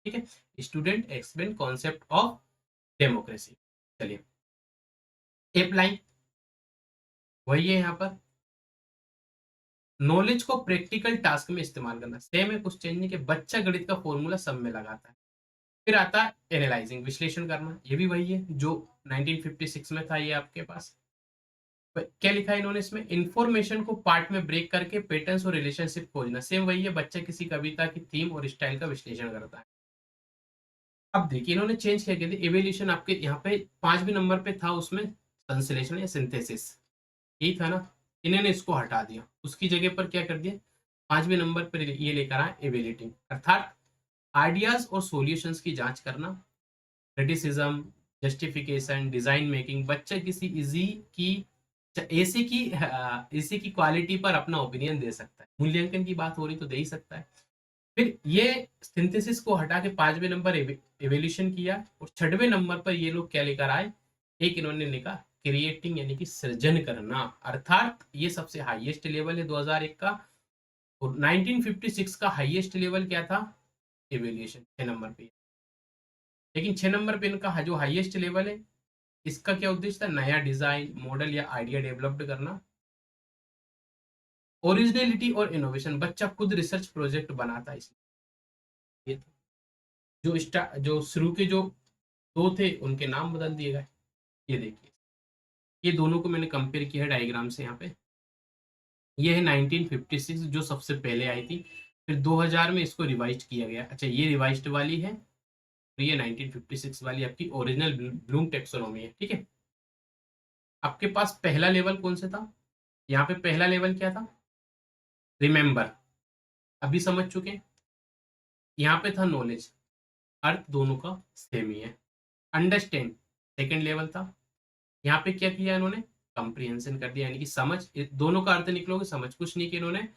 [SPEAKER 1] ठीक है, student explain concept of democracy. चलिए, अप्लाई वही है यहाँ पर। नॉलेज को प्रैक्टिकल टास्क में इस्तेमाल करना, सेम है, कुछ चेंज नहीं कि बच्चा गणित का फॉर्मूला सब में लगाता है। फिर आता है एनालाइजिंग, विश्लेषण करना, ये भी वही है जो 1956 में था। ये आपके पास क्या लिखा है इन्होंने इसमें? इंफॉर्मेशन को पार्ट में ब्रेक करके पैटर्न्स और रिलेशनशिप खोजना, सेम वही है, बच्चा किसी कविता की थीम और स्टाइल का विश्लेषण करता है। अब देखिए इन्होंने चेंज क्या किया, एवेल्यूशन आपके यहाँ पे 5वें नंबर पे था, उसमें संश्लेषण या सिंथेसिस, यही था ना। इन्होंने इसको हटा दिया, उसकी जगह पर क्या कर दिया, 5वें नंबर पर ये लेकर आए एवेल्यूटिंग, अर्थात आइडियाज और सॉल्यूशंस की जांच करना, क्रिटिसिज्म, जस्टिफिकेशन, डिजाइन मेकिंग। बच्चा किसी इजी की एसी की एसी की क्वालिटी पर अपना ओपिनियन दे सकता है, मूल्यांकन की बात हो रही तो दे ही सकता है। फिर ये सिंथेसिस को हटा के 5वें नंबर एवोल्यूशन किया, और 6वें नंबर पर ये लोग क्या लेकर आए, एक इन्होंने लिखा क्रिएटिंग, यानी कि सृजन करना, अर्थात ये सबसे हाईएस्ट लेवल है 2001 का। और 1956 का हाईएस्ट लेवल क्या था? एवोल्यूशन 6 नंबर पे। लेकिन 6 नंबर पे इनका जो हाईएस्ट लेवल है, इसका क्या उद्देश्य था? नया डिजाइन, मॉडल या आइडिया डेवलप्ड करना। ओरिजिनलिटी और इनोवेशन, बच्चा खुद रिसर्च प्रोजेक्ट बनाता है इसलिए। ये था। जो शुरू के जो दो थे उनके नाम बदल दिए गए। ये देखिए, ये दोनों को मैंने कंपेयर किया है डायग्राम से यहाँ पे। ये है 1956 जो सबसे पहले आई थी, फिर 2000 में इसको रिवाइज किया गया। अच्छा, ये रिवाइज्ड वाली है, तो ये 1956 वाली आपकी ओरिजिनल ब्लूम टेक्सोनॉमी है। ठीक है, आपके पास पहला लेवल कौन सा था? यहाँ पे पहला लेवल क्या था? रिमेंबर, अभी समझ चुके हैं। यहाँ पे था नॉलेज, अर्थ दोनों का सेम ही है। अंडरस्टैंड सेकेंड लेवल था। यहाँ पे क्या किया इन्होंने? कंप्रीहेंशन कर दिया, यानी कि समझ, दोनों का अर्थ निकलोगे, समझ कुछ नहीं किया इन्होंने,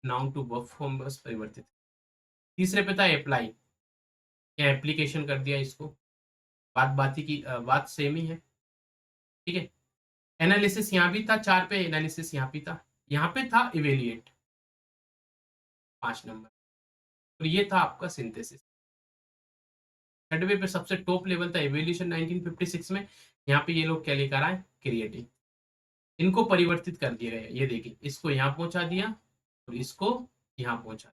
[SPEAKER 1] नाउन टू वर्ब फॉर्म बस परिवर्तित। तीसरे पे था अप्लाई, या एप्लीकेशन कर दिया इसको। बात की बात सेम ही है। ठीक है, एनालिसिस यहाँ भी था, 4 पे एनालिसिस यहाँ भी था। यहाँ पे था इवेल्युएट 5 नंबर, और ये था आपका सिंथेसिस। छठवे पे सबसे टॉप लेवल था इवेल्यूशन 1956 में। यहाँ पे ये लोग क्या लेकर आए, क्रिएटिव। इनको परिवर्तित कर दिया गया, ये देखिए इसको यहाँ पहुंचा दिया और इसको यहाँ पहुंचा।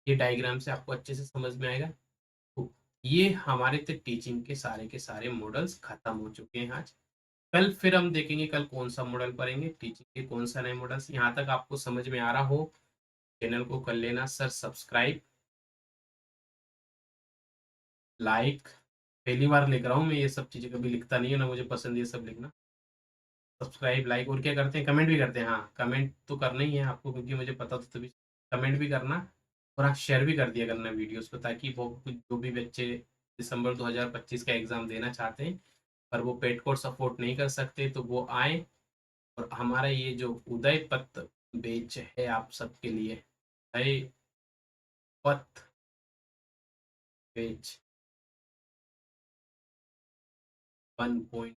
[SPEAKER 1] ये डायग्राम से आपको अच्छे से समझ में आएगा। तो ये हमारे तक टीचिंग के सारे मॉडल्स खत्म हो चुके हैं आज। कल फिर हम देखेंगे कल कौन सा मॉडल पढ़ेंगे टीचिंग के, कौन सा नए मॉडल्स। यहाँ तक आपको समझ में आ रहा हो, चैनल को कर लेना सर सब्सक्राइब, लाइक। पहली बार लिख रहा हूँ मैं ये सब चीजें, कभी लिखता नहीं हूँ ना, मुझे पसंद ये सब लिखना। सब्सक्राइब, लाइक, और क्या करते हैं, कमेंट भी करते हैं। हाँ, कमेंट तो करना ही है आपको, क्योंकि मुझे पता तो तभी। कमेंट भी करना, और आप शेयर भी कर दिया करना वीडियोस को, ताकि वो जो भी बच्चे दिसंबर 2025 का एग्जाम देना चाहते हैं पर वो पेड कोर्स अफोर्ड नहीं कर सकते, तो वो आए। और हमारा ये जो उदय पथ बेच है आप सबके लिए, उदय पथ बेच 1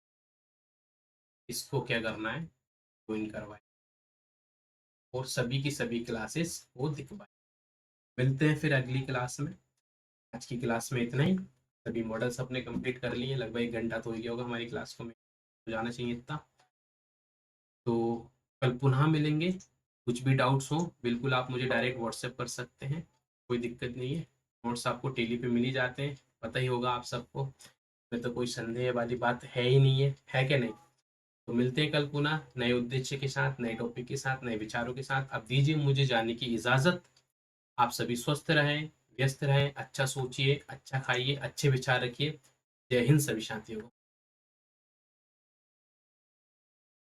[SPEAKER 1] इसको क्या करना है, ज्वाइन करवाए और सभी की सभी क्लासेस को दिखवाए। मिलते हैं फिर अगली क्लास में। आज की क्लास में इतना ही। सभी मॉडल्स अपने कंप्लीट कर लिए, लगभग 1 घंटा तो हो गया होगा हमारी क्लास को, हो जाना चाहिए इतना। तो कल पुनः मिलेंगे। कुछ भी डाउट्स हो बिल्कुल आप मुझे डायरेक्ट व्हाट्सएप कर सकते हैं, कोई दिक्कत नहीं है। नोट्स आपको टेली पे मिल ही जाते हैं, पता ही होगा आप सबको। में तो कोई संदेह वाली बात है ही नहीं है क्या नहीं। तो मिलते हैं कल पुनः नए उद्देश्य के साथ, नए टॉपिक के साथ, नए विचारों के साथ। अब दीजिए मुझे जाने की इजाज़त। आप सभी स्वस्थ रहें, व्यस्त रहें, अच्छा सोचिए, अच्छा खाइए, अच्छे विचार रखिए। जय हिंद सभी साथियों को।